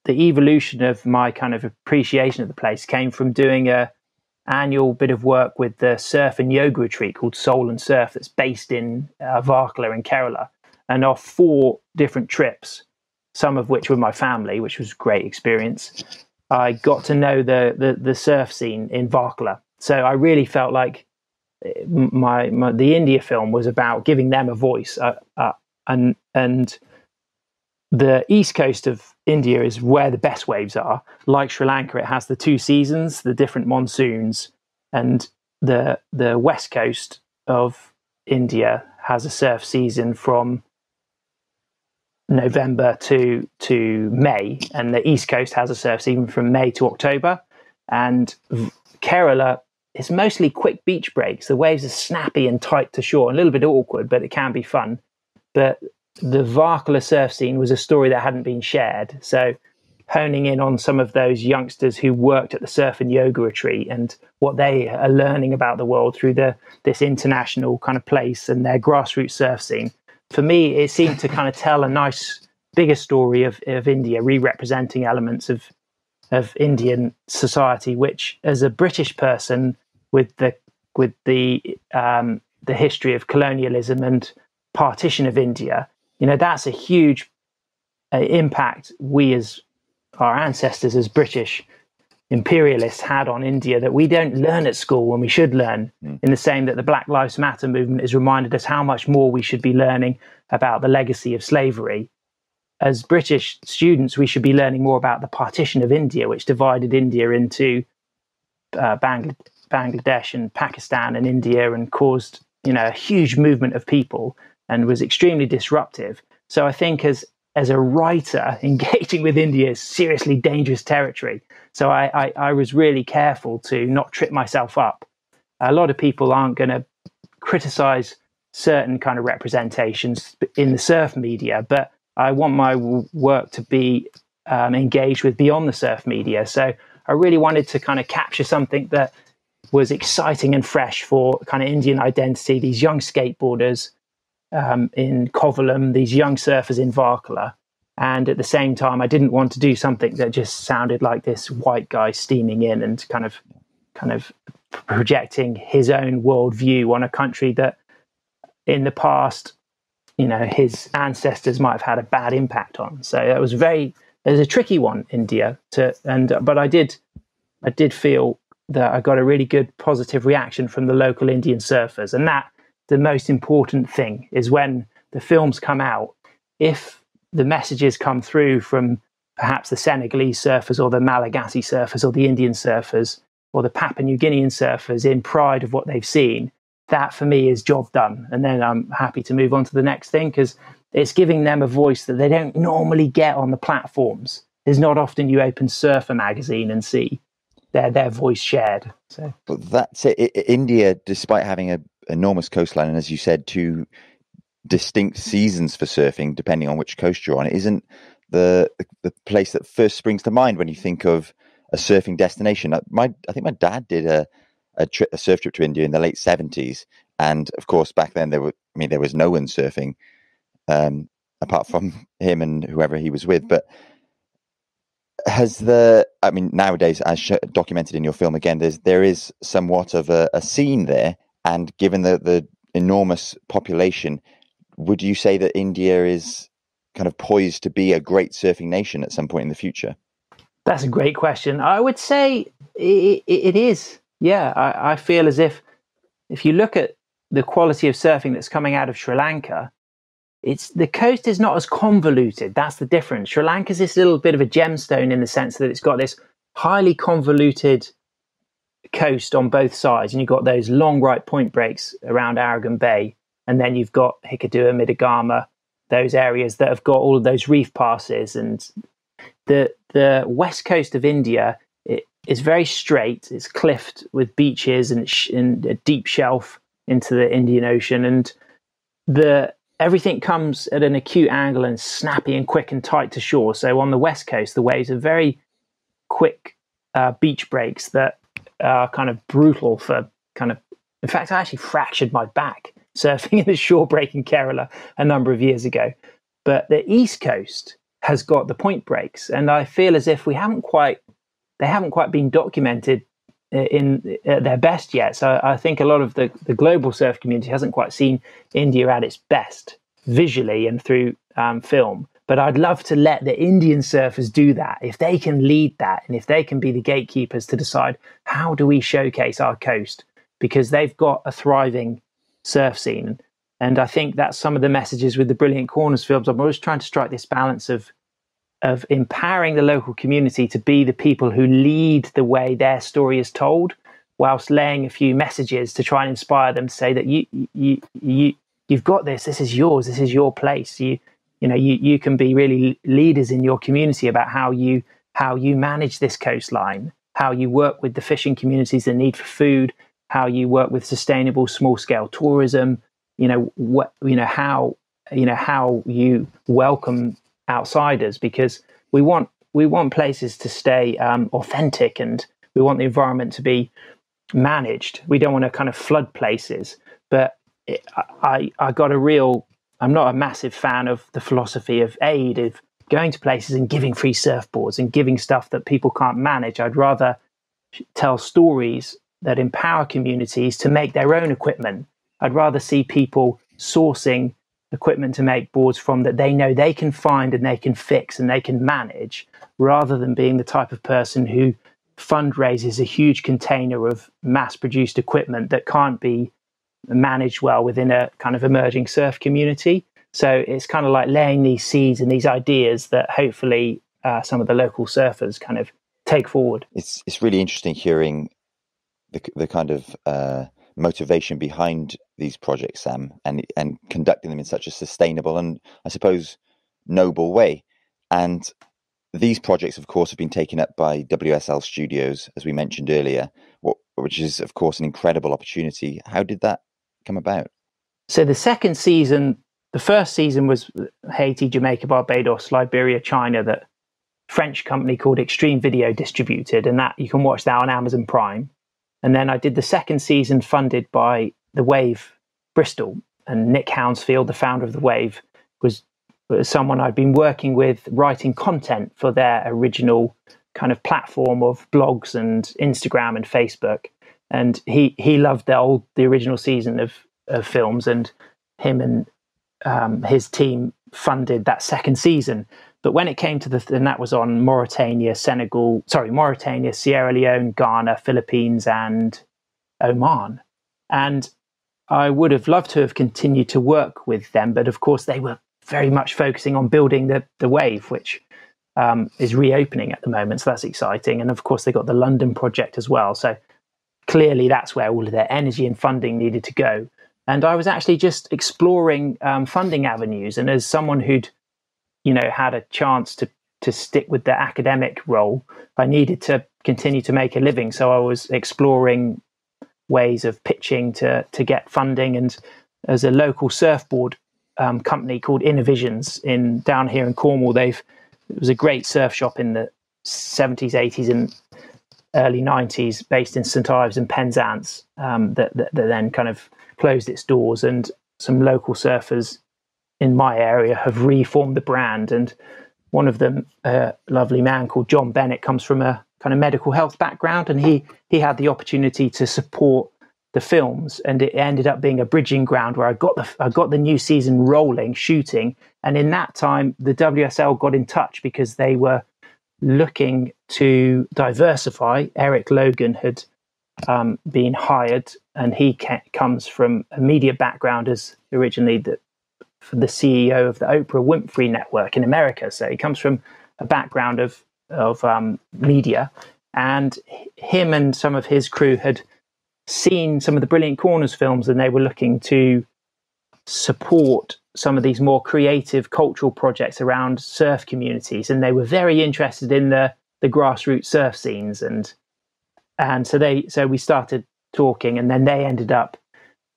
evolution of my kind of appreciation of the place came from doing a annual bit of work with the surf and yoga retreat called Soul and Surf that's based in Varkala in Kerala. And off 4 different trips, some of which were my family, which was a great experience, I got to know the surf scene in Varkala. So I really felt like the India film was about giving them a voice, and the east coast of India is where the best waves are. Like Sri Lanka, it has the 2 seasons, the different monsoons, and the west coast of India has a surf season from November to May, and the east coast has a surf season from May to October. And Kerala, it's mostly quick beach breaks. The waves are snappy and tight to shore, a little bit awkward, but it can be fun. But the Varkala surf scene was a story that hadn't been shared. So honing in on some of those youngsters who worked at the surf and yoga retreat and what they are learning about the world through this international kind of place and their grassroots surf scene. For me, it seemed to kind of tell a nice, bigger story of India, re-representing elements of Indian society, which, as a British person with the history of colonialism and partition of India, that's a huge impact we as our ancestors as British imperialists had on India that we don't learn at school when we should learn, in the same that the Black Lives Matter movement has reminded us how much more we should be learning about the legacy of slavery. As British students, we should be learning more about the partition of India, which divided India into Bangladesh and Pakistan and India, and caused a huge movement of people and was extremely disruptive. So I think as a writer, engaging with India is seriously dangerous territory. So I was really careful to not trip myself up. A lot of people aren't going to criticize certain kind of representations in the surf media, but I want my work to be engaged with beyond the surf media. So I really wanted to kind of capture something that was exciting and fresh for kind of Indian identity, these young skateboarders in Kovalam, these young surfers in Varkala. And at the same time, I didn't want to do something that just sounded like this white guy steaming in and kind of projecting his own worldview on a country that in the past, his ancestors might have had a bad impact on. So it was a tricky one, India, but I did feel that I got a really good positive reaction from the local Indian surfers. And that the most important thing is when the films come out, if the messages come through from perhaps the Senegalese surfers or the Malagasy surfers or the Indian surfers or the Papua New Guinean surfers in pride of what they've seen, that for me is job done. And then I'm happy to move on to the next thing, because it's giving them a voice that they don't normally get on the platforms. There's not often you open Surfer magazine and see their voice shared. So, but that's it. India, despite having an enormous coastline, and as you said, 2 distinct seasons for surfing, depending on which coast you're on, it isn't the place that first springs to mind when you think of a surfing destination. I think my dad did a surf trip to India in the late 70s, and of course back then there was no one surfing apart from him and whoever he was with. But nowadays, as documented in your film, again, there is somewhat of a scene there, and given the enormous population, would you say that India is kind of poised to be a great surfing nation at some point in the future? That's a great question. I would say it is. Yeah, I feel as if you look at the quality of surfing that's coming out of Sri Lanka, the coast is not as convoluted. That's the difference. Sri Lanka's this little bit of a gemstone in the sense that it's got this highly convoluted coast on both sides, and you've got those long right point breaks around Aragon Bay, and then you've got Hikkaduwa, Midagama, those areas that have got all of those reef passes. And the west coast of India is very straight. It's cliffed with beaches and a deep shelf into the Indian Ocean, and everything comes at an acute angle and snappy and quick and tight to shore. So on the west coast, the waves are very quick beach breaks that are kind of brutal for in fact, I actually fractured my back surfing in the shore break in Kerala a number of years ago. But the east coast has got the point breaks, and I feel as if they haven't quite been documented in their best yet. So I think a lot of the global surf community hasn't quite seen India at its best visually and through film. But I'd love to let the Indian surfers do that. If they can lead that, and if they can be the gatekeepers to decide how do we showcase our coast, because they've got a thriving surf scene. And I think that's some of the messages with the Brilliant Corners films. I'm always trying to strike this balance of empowering the local community to be the people who lead the way their story is told, whilst laying a few messages to try and inspire them to say that you've got this. This is yours. This is your place. You can be really leaders in your community about how you manage this coastline, how you work with the fishing communities that need for food, how you work with sustainable small scale tourism. How you welcome outsiders, because we want places to stay authentic, and we want the environment to be managed. We don't want to kind of flood places. But I'm not a massive fan of the philosophy of aid, of going to places and giving free surfboards and giving stuff that people can't manage. I'd rather tell stories that empower communities to make their own equipment. I'd rather see people sourcing equipment to make boards from that they know they can find and they can fix and they can manage, rather than being the type of person who fundraises a huge container of mass-produced equipment that can't be managed well within a kind of emerging surf community. So it's kind of like laying these seeds and these ideas that hopefully some of the local surfers kind of take forward. It's really interesting hearing the kind of motivation behind these projects, Sam, and conducting them in such a sustainable and, I suppose, noble way. And these projects, of course, have been taken up by WSL Studios, as we mentioned earlier, which is, of course, an incredible opportunity. How did that come about? So the first season was Haiti, Jamaica, Barbados, Liberia, China, that French company called Extreme Video distributed, and that you can watch that on Amazon Prime. And then I did the second season funded by The Wave Bristol, and Nick Hounsfield, the founder of The Wave, was someone I'd been working with writing content for their original kind of platform of blogs and Instagram and Facebook. And he loved the original season of films, and him and his team funded that second season. But when it came to and that was on Mauritania, Sierra Leone, Ghana, Philippines, and Oman. And I would have loved to have continued to work with them, but of course they were very much focusing on building the wave, which is reopening at the moment. So that's exciting. And of course, they got the London project as well. So clearly that's where all of their energy and funding needed to go. And I was actually just exploring funding avenues. And as someone who'd, had a chance to stick with the academic role, I needed to continue to make a living. So I was exploring ways of pitching to get funding. And as a local surfboard company called Innovisions down here in Cornwall, it was a great surf shop in the 70s, 80s and early 90s based in St Ives and Penzance that then kind of closed its doors, and some local surfers in my area have reformed the brand. And one of them, a lovely man called John Bennett, comes from a kind of medical health background, and he had the opportunity to support the films, and it ended up being a bridging ground where I got the new season rolling, shooting. And in that time, the WSL got in touch because they were looking to diversify. Eric Logan had been hired, and he comes from a media background as originally the CEO of the Oprah Winfrey Network in America. So he comes from a background of media, and him and some of his crew had seen some of the Brilliant Corners films, and they were looking to support some of these more creative cultural projects around surf communities. And they were very interested in the grassroots surf scenes. And so we started talking, and then they ended up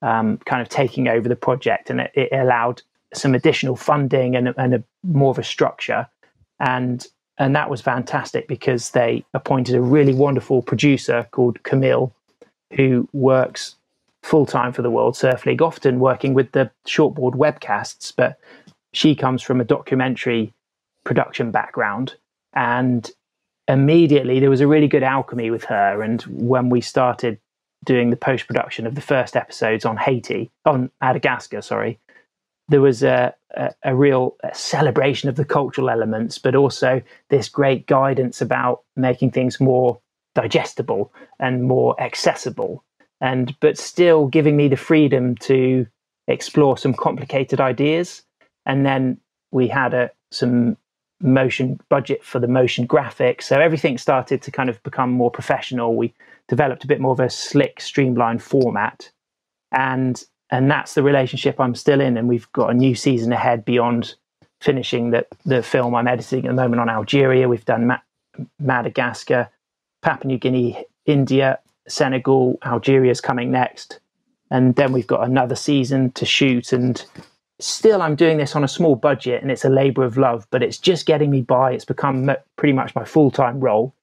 kind of taking over the project, and it allowed some additional funding and more of a structure. And that was fantastic because they appointed a really wonderful producer called Camille, who works full-time for the World Surf League, often working with the shortboard webcasts, but she comes from a documentary production background. And immediately there was a really good alchemy with her. And when we started doing the post-production of the first episodes on Madagascar, there was a real celebration of the cultural elements, but also this great guidance about making things more digestible and more accessible, but still giving me the freedom to explore some complicated ideas. And then we had some motion budget for the motion graphics, so everything started to kind of become more professional. We developed a bit more of a slick, streamlined format, and that's the relationship I'm still in. And we've got a new season ahead beyond finishing the film I'm editing at the moment on Algeria. We've done Madagascar, Papua New Guinea, India, Senegal, Algeria's coming next. And then we've got another season to shoot. And still, I'm doing this on a small budget, and it's a labor of love, but it's just getting me by. It's become pretty much my full-time role.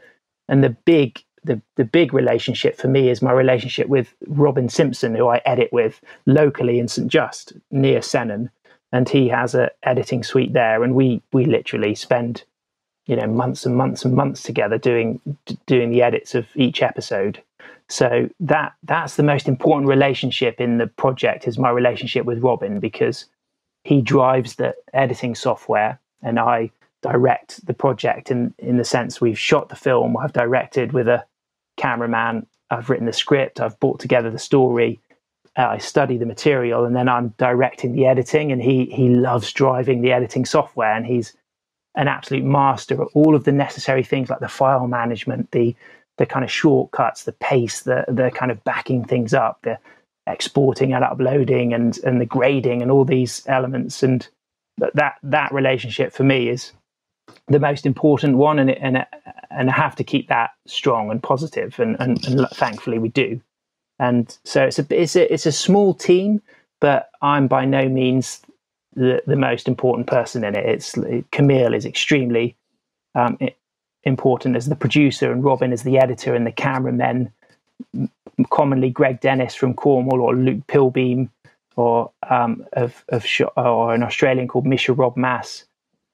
And the big relationship for me is my relationship with Robin Simpson, who I edit with locally in St Just near Senon. And he has an editing suite there. And we literally spend months and months and months together doing the edits of each episode. So that's the most important relationship in the project, is my relationship with Robin, because he drives the editing software and I direct the project in the sense we've shot the film, I've directed with a cameraman, I've written the script, I've brought together the story, I study the material, and then I'm directing the editing. And he loves driving the editing software, and he's an absolute master at all of the necessary things like the file management, the kind of shortcuts, the pace, the kind of backing things up, the exporting and uploading and the grading and all these elements. And that relationship for me is the most important one, and I have to keep that strong and positive, and thankfully we do. And so it's a small team, but I'm by no means the most important person in it. Camille is extremely important as the producer, and Robin is the editor, and the cameramen, commonly Greg Dennis from Cornwall, or Luke Pilbeam, or or an Australian called Misha Rob Mass.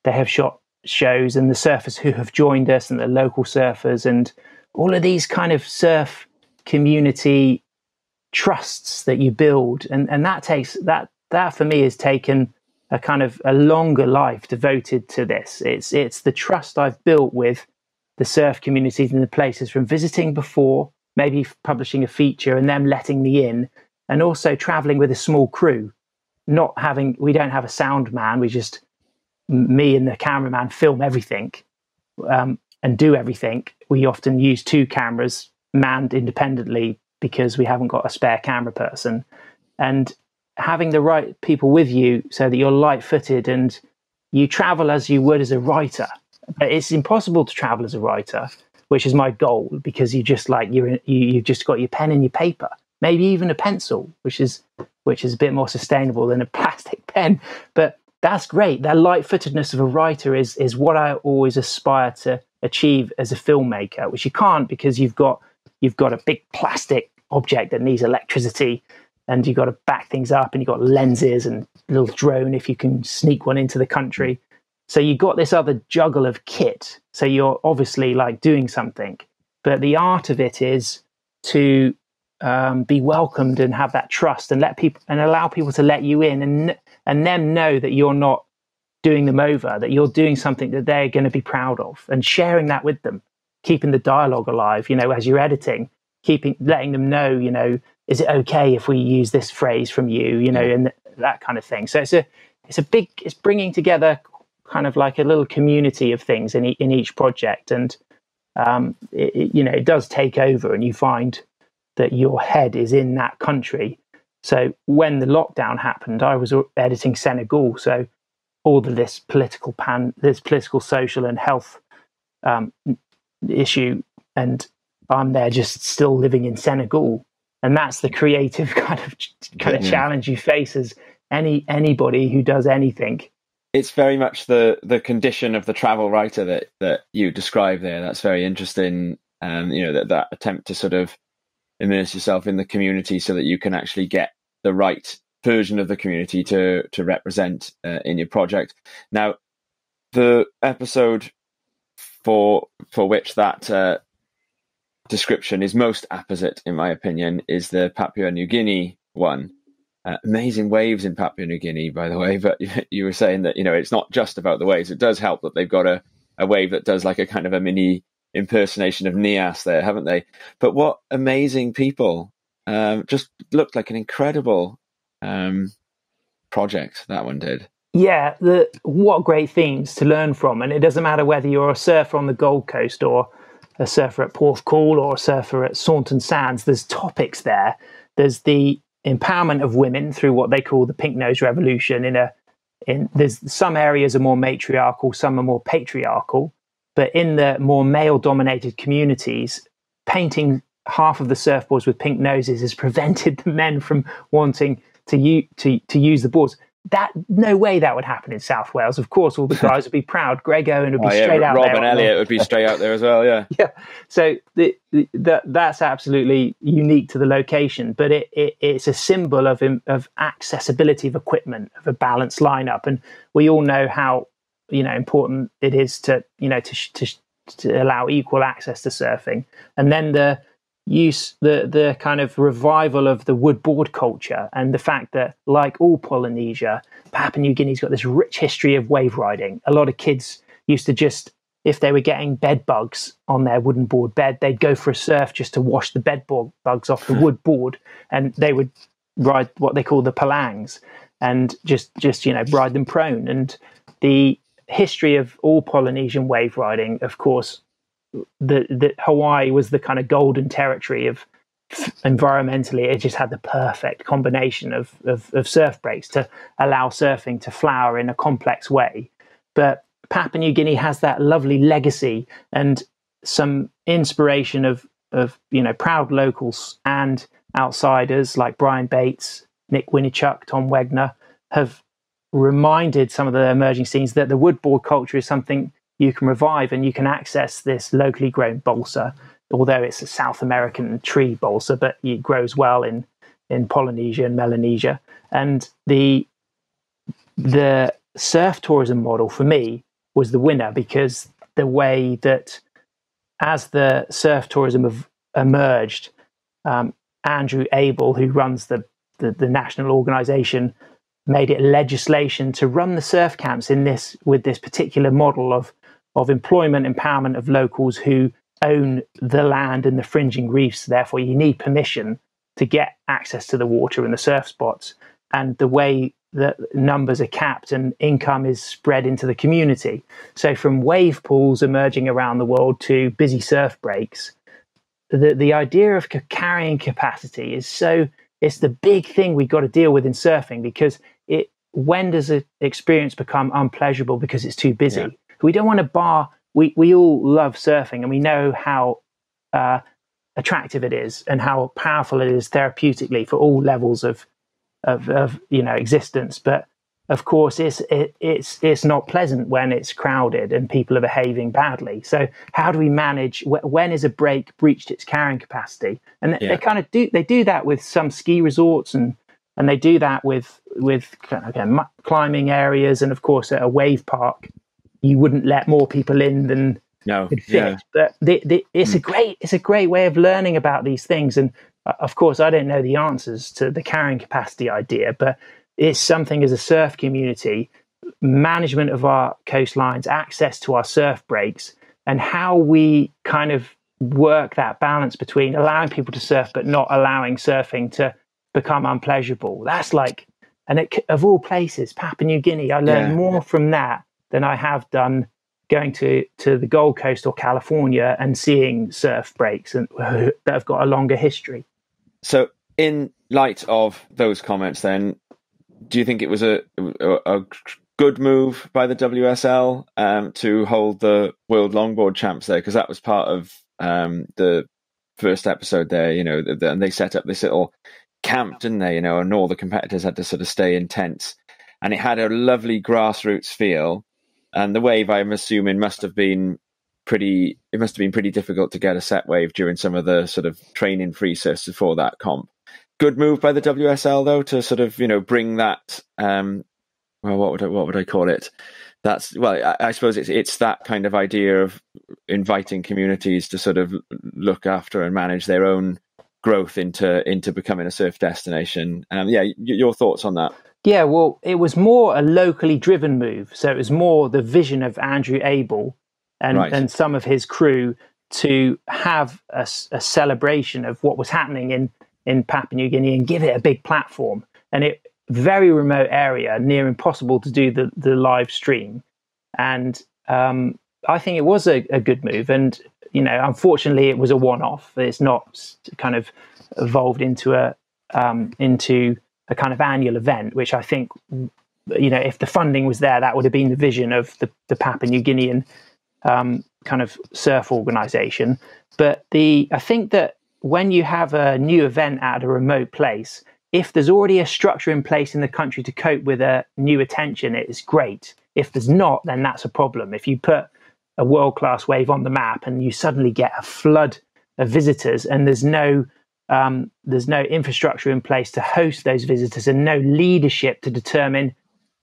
They have shot shows, and the surfers who have joined us, and the local surfers, and all of these kind of surf community trusts that you build, and that for me has taken a kind of a longer life devoted to this. It's the trust I've built with the surf communities and the places, from visiting before, maybe publishing a feature and them letting me in, and also traveling with a small crew. we don't have a sound man. We just, me and the cameraman film everything and do everything. We often use 2 cameras manned independently because we haven't got a spare camera person. And having the right people with you so that you're light-footed and you travel as you would as a writer. But it's impossible to travel as a writer, which is my goal, because you've just got your pen and your paper, maybe even a pencil, which is a bit more sustainable than a plastic pen. But that's great. That light-footedness of a writer is what I always aspire to achieve as a filmmaker, which you can't, because you've got a big plastic object that needs electricity, and you've got to back things up, and you've got lenses and a little drone if you can sneak one into the country. So you've got this other juggle of kit. So you're obviously like doing something, but the art of it is to be welcomed and have that trust, and allow people to let you in, and them know that you're not doing them over, that you're doing something that they're going to be proud of, and sharing that with them, keeping the dialogue alive, as you're editing, letting them know, is it okay if we use this phrase from you, and that kind of thing. So it's bringing together kind of like a little community of things in each project. And, it does take over, and you find that your head is in that country. So when the lockdown happened, I was editing Senegal. So all of this political, social and health issue, and I'm there just still living in Senegal. And that's the creative kind of challenge you face as anybody who does anything. It's very much the condition of the travel writer that you describe there. That's very interesting. That attempt to sort of immerse yourself in the community so that you can actually get the right version of the community to represent in your project. Now, the episode for which that description is most apposite, in my opinion, is the Papua New Guinea one. Amazing waves in Papua New Guinea, by the way, but you were saying that, it's not just about the waves. It does help that they've got a wave that does like a kind of a mini impersonation of Nias there, haven't they? But what amazing people. Just looked like an incredible project that one did. Yeah, what great themes to learn from. And it doesn't matter whether you're a surfer on the Gold Coast or a surfer at Porthcawl or a surfer at Saunton Sands. There's topics there. There's the empowerment of women through what they call the Pink Nose Revolution. There's some areas are more matriarchal, some are more patriarchal, but in the more male-dominated communities, painting half of the surfboards with pink noses has prevented the men from wanting to use the boards. No way that would happen in South Wales. Of course, all the guys would be proud. Greg Owen would be straight out Rob there. Rob and Elliot would be straight out there as well, yeah. Yeah. So that's absolutely unique to the location, but it's a symbol of accessibility of equipment, of a balanced lineup. And we all know how, important it is to allow equal access to surfing. And then the kind of revival of the woodboard culture, and the fact that, like all Polynesia, Papua New Guinea's got this rich history of wave riding. A lot of kids used to just, if they were getting bed bugs on their wooden board bed, they'd go for a surf just to wash the bed bugs off the wood board, and they would ride what they call the palangs and just ride them prone. And the history of all Polynesian wave riding, of course, the Hawaii was the kind of golden territory of environmentally. It just had the perfect combination of surf breaks to allow surfing to flower in a complex way. But Papua New Guinea has that lovely legacy, and some inspiration of proud locals and outsiders like Brian Bates, Nick Winnichuk, Tom Wegner have reminded some of the emerging scenes that the woodboard culture is something you can revive, and you can access this locally grown balsa, although it's a South American tree balsa, but it grows well in Polynesia and Melanesia. And the surf tourism model for me was the winner, because the way that, as the surf tourism have emerged, Andrew Abel, who runs the national organization, made it legislation to run the surf camps with this particular model of employment empowerment of locals who own the land and the fringing reefs. Therefore, you need permission to get access to the water and the surf spots. And the way the numbers are capped and income is spread into the community. So from wave pools emerging around the world to busy surf breaks, the idea of carrying capacity it's the big thing we've got to deal with in surfing, because when does an experience become unpleasurable because it's too busy? Yeah. We don't want to bar. We all love surfing, and we know how attractive it is and how powerful it is therapeutically for all levels of existence. But of course, it's not pleasant when it's crowded and people are behaving badly. So how do we manage when is a break breached its carrying capacity? And they kind of do that with some ski resorts, and they do that with climbing areas, and of course at a wave park you wouldn't let more people in than could fit. But it's a great way of learning about these things. And of course, I don't know the answers to the carrying capacity idea, but it's something as a surf community, management of our coastlines, access to our surf breaks, and how we kind of work that balance between allowing people to surf but not allowing surfing to become unpleasurable. That's like, and of all places, Papua New Guinea, I learned more from that than I have done going to the Gold Coast or California and seeing surf breaks that have got a longer history. So in light of those comments then, do you think it was a good move by the WSL to hold the World Longboard Champs there? Because that was part of the first episode there, and they set up this little camp, didn't they? And all the competitors had to sort of stay in tents. And it had a lovely grassroots feel. And the wave, I'm assuming, must have been pretty difficult to get a set wave during some of the sort of training free surfs before that comp. Good move by the WSL though to sort of bring that. What would I call it? I suppose it's that kind of idea of inviting communities to sort of look after and manage their own growth into becoming a surf destination. Your thoughts on that? Yeah, well, it was more a locally driven move. So it was more the vision of Andrew Abel and some of his crew to have a celebration of what was happening in Papua New Guinea and give it a big platform. And it very remote area, near impossible to do the live stream. And I think it was a good move. And, unfortunately, it was a one-off. It's not kind of evolved into a kind of annual event, which I think, if the funding was there, that would have been the vision of the Papua New Guinean kind of surf organization. But I think that when you have a new event at a remote place, if there's already a structure in place in the country to cope with a new attention, it is great. If there's not, then that's a problem. If you put a world-class wave on the map and you suddenly get a flood of visitors and there's no infrastructure in place to host those visitors and no leadership to determine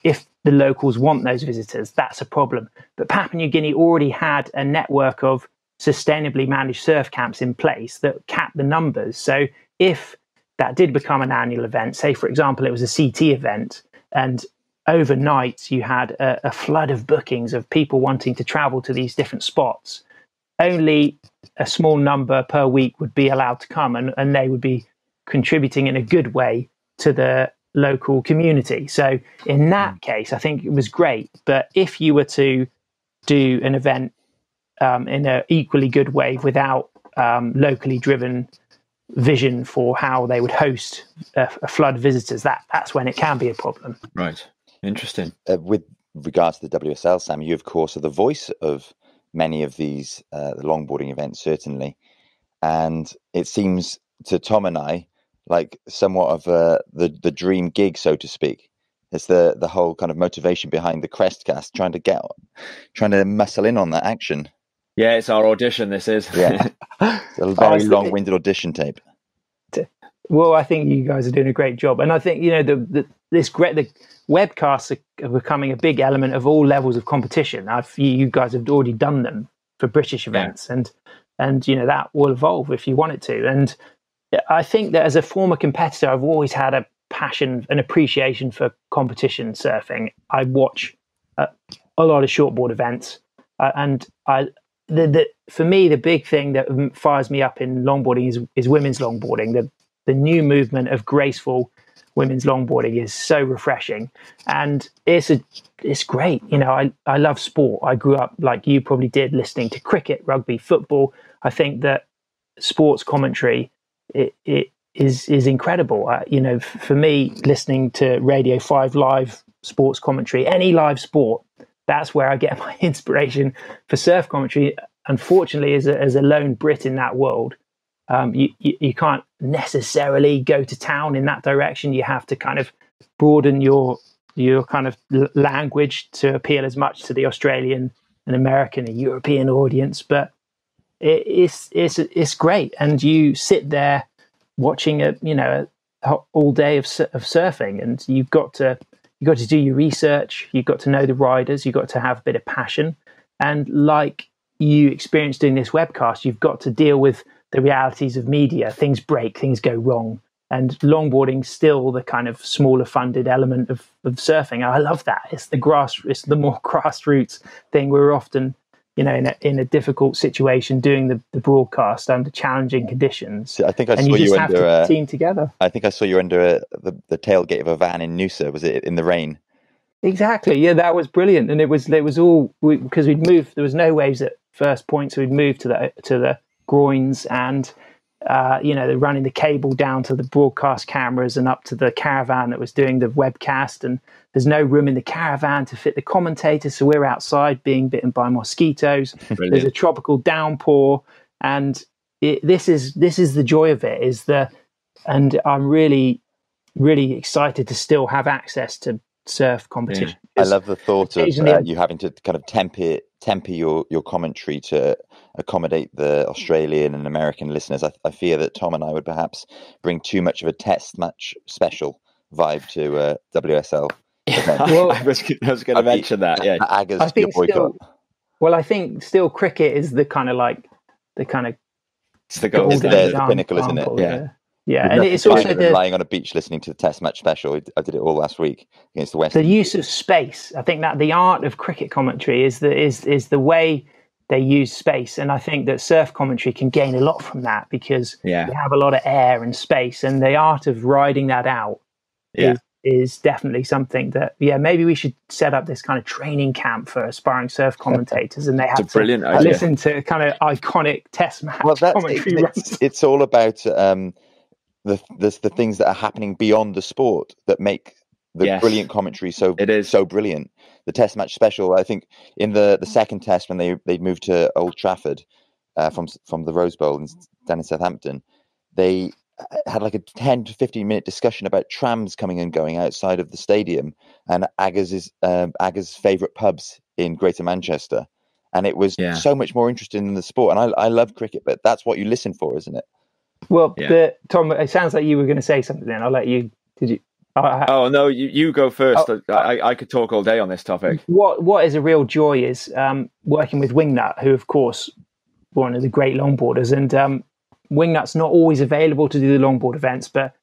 if the locals want those visitors, that's a problem. But Papua New Guinea already had a network of sustainably managed surf camps in place that capped the numbers. So if that did become an annual event, say, for example, it was a CT event, and overnight you had a flood of bookings of people wanting to travel to these different spots, only a small number per week would be allowed to come, and they would be contributing in a good way to the local community. So in that case, I think it was great. But if you were to do an event in an equally good way without locally driven vision for how they would host a flood of visitors, that's when it can be a problem. Right. Interesting. With regards to the WSL, Sam, you of course are the voice of many of these the longboarding events, certainly, and it seems to Tom and I like somewhat of the dream gig, so to speak. It's the whole kind of motivation behind the Crest cast, trying to muscle in on that action. Yeah, it's our audition. This is it's a very long-winded audition tape. Well, I think you guys are doing a great job, and I think the webcasts are becoming a big element of all levels of competition. You guys have already done them for British events, and that will evolve if you want it to. And I think that as a former competitor, I've always had a passion and appreciation for competition surfing. I watch a lot of shortboard events, and for me, the big thing that fires me up in longboarding is women's longboarding. The new movement of graceful women's longboarding is so refreshing, and it's great. You know, I love sport. I grew up like you probably did, listening to cricket, rugby, football. I think that sports commentary it is incredible. You know, for me, listening to Radio 5 live sports commentary, any live sport, that's where I get my inspiration for surf commentary. Unfortunately, as a lone Brit in that world, you can't necessarily go to town in that direction. You have to kind of broaden your kind of language to appeal as much to the Australian and American and European audience. But it's great, and you sit there watching all day of surfing, and you've got to do your research. You've got to know the riders. You've got to have a bit of passion, and like you experienced doing this webcast, you've got to deal with the realities of media. Things break, things go wrong, and longboarding's still the kind of smaller funded element of surfing. I love that. It's the more grassroots thing. We're often, you know, in a difficult situation doing the broadcast under challenging conditions. I think I saw you under a team together. I think I saw you under the tailgate of a van in Noosa. Was it in the rain? Exactly. Yeah, that was brilliant, and it was all because we'd moved. There was no waves at first point, so we'd moved to the groins, and they're running the cable down to the broadcast cameras and up to the caravan that was doing the webcast, and there's no room in the caravan to fit the commentators, so we're outside being bitten by mosquitoes. Brilliant. There's a tropical downpour, and this is the joy of it. And I'm really, really excited to still have access to surf competition. Yeah. I love the thought of you having to kind of temper your commentary to accommodate the Australian and American listeners. I fear that Tom and I would perhaps bring too much of a test match special vibe to WSL. Well, I was going to mention that. Yeah, I think I think still cricket is the kind of it's the goal. It's the pinnacle, isn't it? Yeah. Yeah, and it's also lying on a beach listening to the Test match special. I did it all last week against the West. The use of space. I think that the art of cricket commentary is the way they use space, and I think that surf commentary can gain a lot from that because you have a lot of air and space, and the art of riding that out is definitely something that maybe we should set up this kind of training camp for aspiring surf commentators, and they have to listen to kind of iconic Test match commentary. It's all about the things that are happening beyond the sport that make the brilliant commentary so brilliant. The Test match special, I think, in the second Test when they moved to Old Trafford from the Rose Bowl down in Southampton, they had like a 10 to 15 minute discussion about trams coming and going outside of the stadium and Aga's favourite pubs in Greater Manchester, and it was so much more interesting than the sport. And I love cricket, but that's what you listen for, isn't it? Well, Tom, it sounds like you were going to say something then. I'll let you. Did you? Oh, no, you go first. I could talk all day on this topic. What is a real joy is working with Wingnut, who, of course, one of the great longboarders. And Wingnut's not always available to do the longboard events, but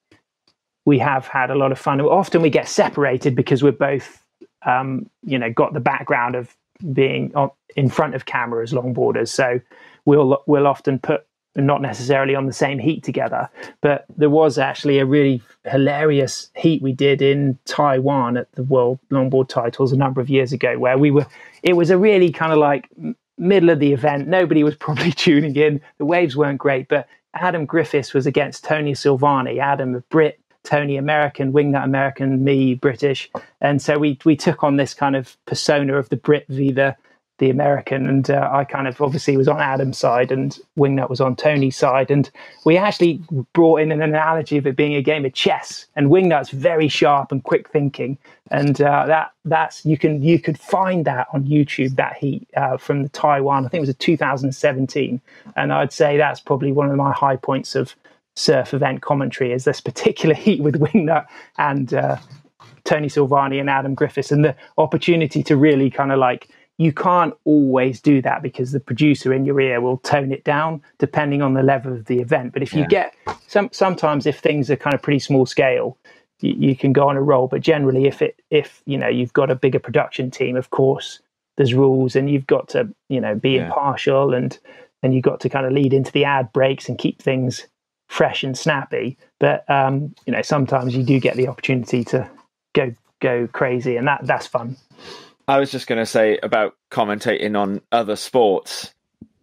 we have had a lot of fun. Often we get separated because we're both, got the background of being in front of camera as longboarders. So we'll often put not necessarily on the same heat together, but there was actually a really hilarious heat we did in Taiwan at the World Longboard Titles a number of years ago, where it was a really kind of like middle of the event. Nobody was probably tuning in. The waves weren't great, but Adam Griffiths was against Tony Silvani. Adam, a Brit, Tony American, Wingnut American, me British. And so we took on this kind of persona of the Brit v the American, and I kind of obviously was on Adam's side and Wingnut was on Tony's side, and we actually brought in an analogy of it being a game of chess, and Wingnut's very sharp and quick thinking, and that's you could find that on YouTube, that heat from the Taiwan, I think it was a 2017, and I'd say that's probably one of my high points of surf event commentary, is this particular heat with Wingnut and Tony Silvani and Adam Griffiths, and the opportunity to really kind of like, you can't always do that because the producer in your ear will tone it down depending on the level of the event. But if you get sometimes if things are kind of pretty small scale, you can go on a roll. But generally, if you've got a bigger production team, of course, there's rules, and you've got to be impartial, and you've got to kind of lead into the ad breaks and keep things fresh and snappy. But sometimes you do get the opportunity to go crazy, and that's fun. I was just going to say about commentating on other sports.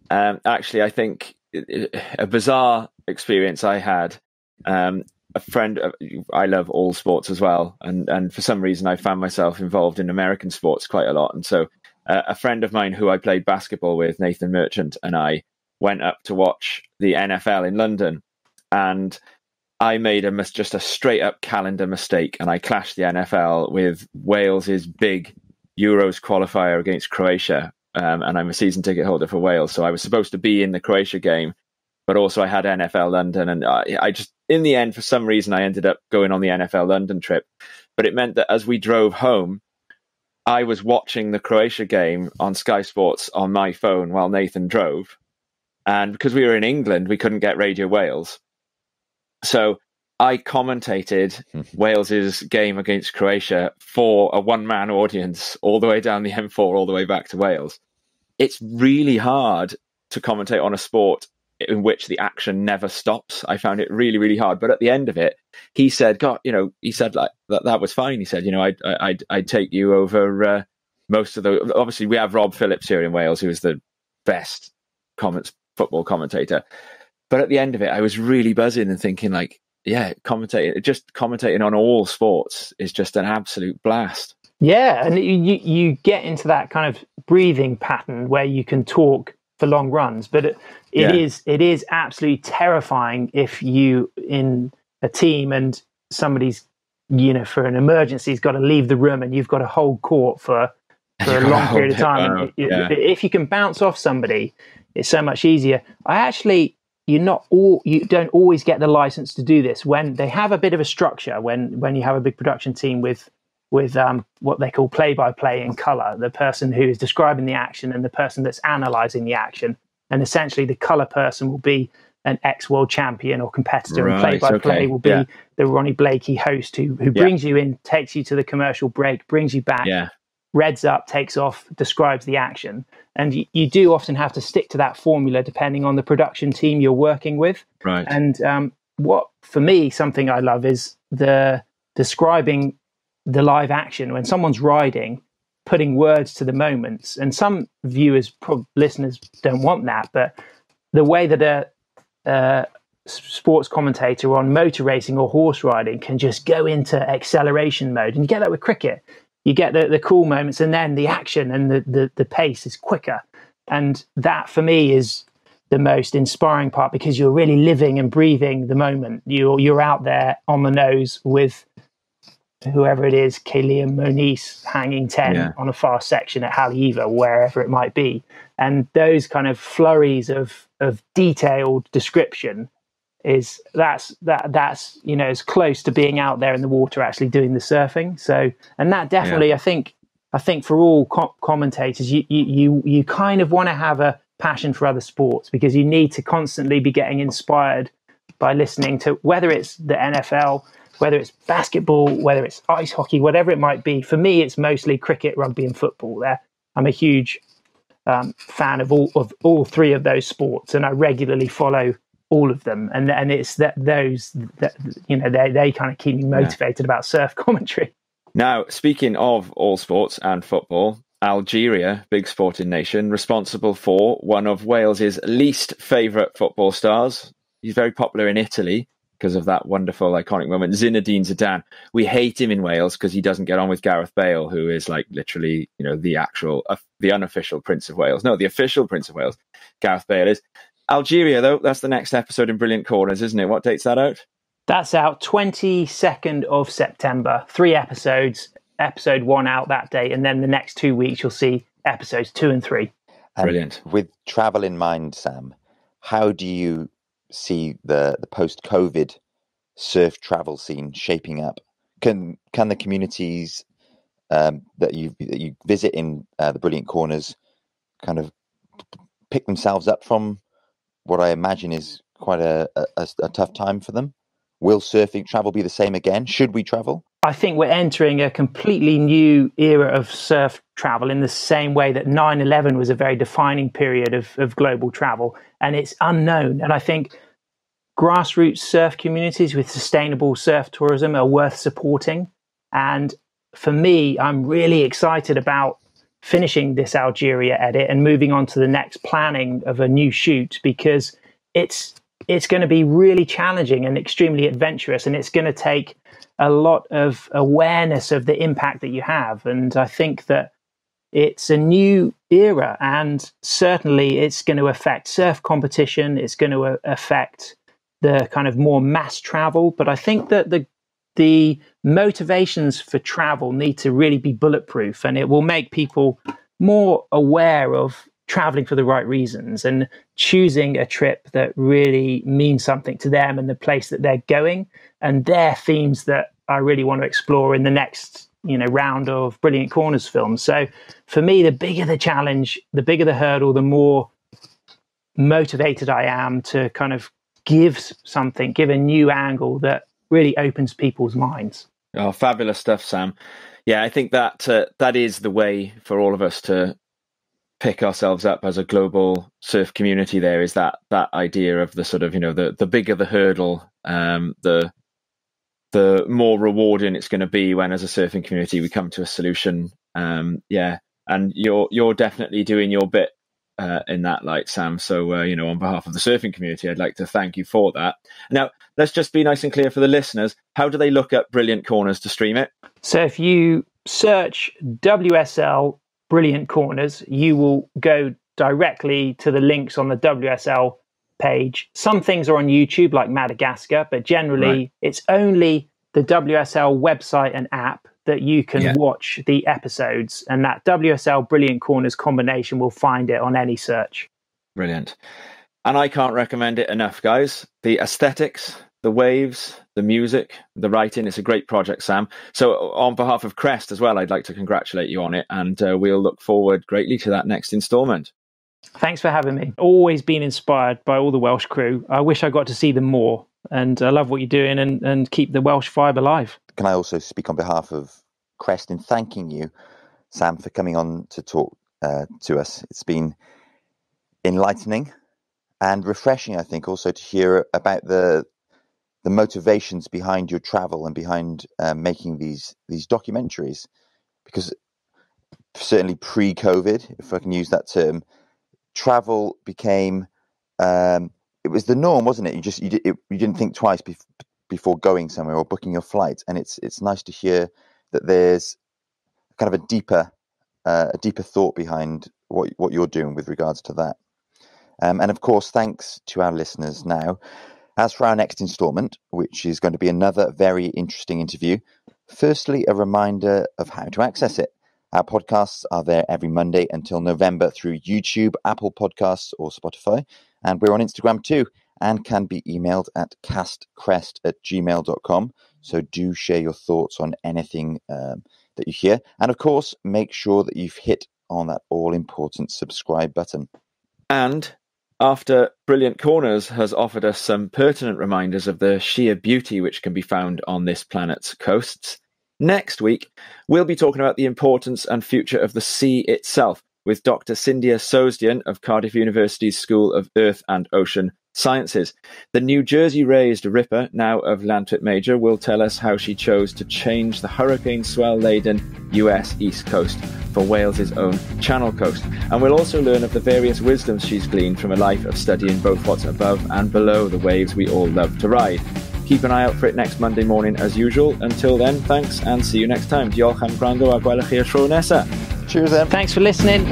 Actually, I think a bizarre experience I had. A friend, I love all sports as well, and for some reason I found myself involved in American sports quite a lot. And so a friend of mine who I played basketball with, Nathan Merchant, and I went up to watch the NFL in London, and I made just a straight up calendar mistake, and I clashed the NFL with Wales's big Euros qualifier against Croatia. And I'm a season ticket holder for Wales, so I was supposed to be in the Croatia game, but also I had NFL London, and I just, in the end, for some reason, I ended up going on the NFL London trip. But it meant that as we drove home, I was watching the Croatia game on Sky Sports on my phone while Nathan drove. And because we were in England, we couldn't get Radio Wales. So I commentated Wales's game against Croatia for a one-man audience all the way down the M4, all the way back to Wales. It's really hard to commentate on a sport in which the action never stops. I found it really, really hard. But at the end of it, he said, God, he said like that was fine. He said, I'd take you over most of the, obviously we have Rob Phillips here in Wales, who is the best football commentator. But at the end of it, I was really buzzing and thinking like, yeah, commentating on all sports is just an absolute blast. Yeah. And you get into that kind of breathing pattern where you can talk for long runs, but it is absolutely terrifying if you in a team and somebody's for an emergency has got to leave the room and you've got to hold court for a long period of time. If you can bounce off somebody, it's so much easier. You don't always get the license to do this when they have a bit of a structure. When you have a big production team with what they call play-by-play in colour, the person who is describing the action and the person that's analysing the action. And essentially the colour person will be an ex-world champion or competitor, and play-by-play will be the Ronnie Blakey host who brings you in, takes you to the commercial break, brings you back, reds up, takes off, describes the action. And you do often have to stick to that formula depending on the production team you're working with. Right. And what, for me, something I love is the describing the live action when someone's riding, putting words to the moments. And some viewers, listeners don't want that, but the way that a sports commentator on motor racing or horse riding can just go into acceleration mode, and you get that with cricket. You get the cool moments, and then the action and the pace is quicker. And that, for me, is the most inspiring part, because you're really living and breathing the moment. You're out there on the nose with whoever it is, Kalian Moniz hanging 10 on a fast section at Haleiwa, wherever it might be. And those kind of flurries of detailed description that's as close to being out there in the water actually doing the surfing. So, and that definitely, I think for all commentators, you kind of want to have a passion for other sports, because you need to constantly be getting inspired by listening to, whether it's the NFL, whether it's basketball, whether it's ice hockey, whatever it might be. For me, it's mostly cricket, rugby, and football. I'm a huge fan of all three of those sports, and I regularly follow all of them. And it's those they kind of keep me motivated about surf commentary. Now, speaking of all sports and football, Algeria, big sporting nation, responsible for one of Wales's least favourite football stars. He's very popular in Italy because of that wonderful, iconic moment. Zinedine Zidane. We hate him in Wales because he doesn't get on with Gareth Bale, who is like literally, the unofficial Prince of Wales. No, the official Prince of Wales. Gareth Bale is. Algeria, though, that's the next episode in Brilliant Corners, isn't it? What date's that out? That's out 22nd of September. 3 episodes. Episode 1 out that day, and then the next 2 weeks you'll see episodes 2 and 3. Brilliant. With travel in mind, Sam, how do you see the post-COVID surf travel scene shaping up? Can the communities that you visit in the Brilliant Corners kind of pick themselves up from what I imagine is quite a tough time for them? Will surfing travel be the same again? Should we travel? I think we're entering a completely new era of surf travel, in the same way that 9/11 was a very defining period of global travel, and it's unknown. And I think grassroots surf communities with sustainable surf tourism are worth supporting. And for me, I'm really excited about finishing this Algeria edit and moving on to the next planning of a new shoot, because it's going to be really challenging and extremely adventurous, and it's going to take a lot of awareness of the impact that you have. And I think that it's a new era, and certainly it's going to affect surf competition. It's going to affect the kind of more mass travel. But I think that the motivations for travel need to really be bulletproof, and it will make people more aware of traveling for the right reasons and choosing a trip that really means something to them and the place that they're going, and their themes that I really want to explore in the next round of Brilliant Corners films. So for me, the bigger the challenge, the bigger the hurdle, the more motivated I am to kind of give a new angle that really opens people's minds. Oh, fabulous stuff, Sam. Yeah, I think that that is the way for all of us to pick ourselves up as a global surf community. There is that idea of the sort of, the bigger the hurdle, the more rewarding it's going to be when, as a surfing community, we come to a solution. And you're definitely doing your bit in that light, Sam. So, on behalf of the surfing community, I'd like to thank you for that. Now, let's just be nice and clear for the listeners. How do they look up Brilliant Corners to stream it? So if you search WSL Brilliant Corners, you will go directly to the links on the WSL page. Some things are on YouTube, like Madagascar, but generally It's only the WSL website and app that you can watch the episodes, and that WSL Brilliant Corners combination will find it on any search. Brilliant. And I can't recommend it enough, guys. The aesthetics, the waves, the music, the writing, it's a great project, Sam. So on behalf of Crest as well, I'd like to congratulate you on it, and we'll look forward greatly to that next instalment. Thanks for having me. Always been inspired by all the Welsh crew. I wish I got to see them more, and I love what you're doing, and keep the Welsh vibe alive. Can I also speak on behalf of Crest in thanking you, Sam, for coming on to talk to us. It's been enlightening and refreshing, I think, also to hear about the motivations behind your travel and behind making these documentaries, because certainly pre-COVID, if I can use that term, travel became it was the norm, wasn't it? You didn't think twice before going somewhere or booking your flight, and it's nice to hear that there's kind of a deeper thought behind what you're doing with regards to that. And of course, thanks to our listeners. Now, as for our next instalment, which is going to be another very interesting interview, firstly, a reminder of how to access it. Our podcasts are there every Monday until November through YouTube, Apple Podcasts or Spotify. And we're on Instagram too, and can be emailed at castcrest@gmail.com. So do share your thoughts on anything that you hear. And of course, make sure that you've hit on that all-important subscribe button. And after Brilliant Corners has offered us some pertinent reminders of the sheer beauty which can be found on this planet's coasts, next week, we'll be talking about the importance and future of the sea itself with Dr. Cyndia Sosdian of Cardiff University's School of Earth and Ocean Sciences. The New Jersey-raised Ripper, now of Lantwick Major, will tell us how she chose to change the hurricane swell-laden US East Coast for Wales's own Channel Coast. And we'll also learn of the various wisdoms she's gleaned from a life of studying both what's above and below the waves we all love to ride. Keep an eye out for it next Monday morning as usual. Until then, thanks and see you next time. Diolch am gwrando a gwelwch chi y tro nesa. Cheers then. Thanks for listening.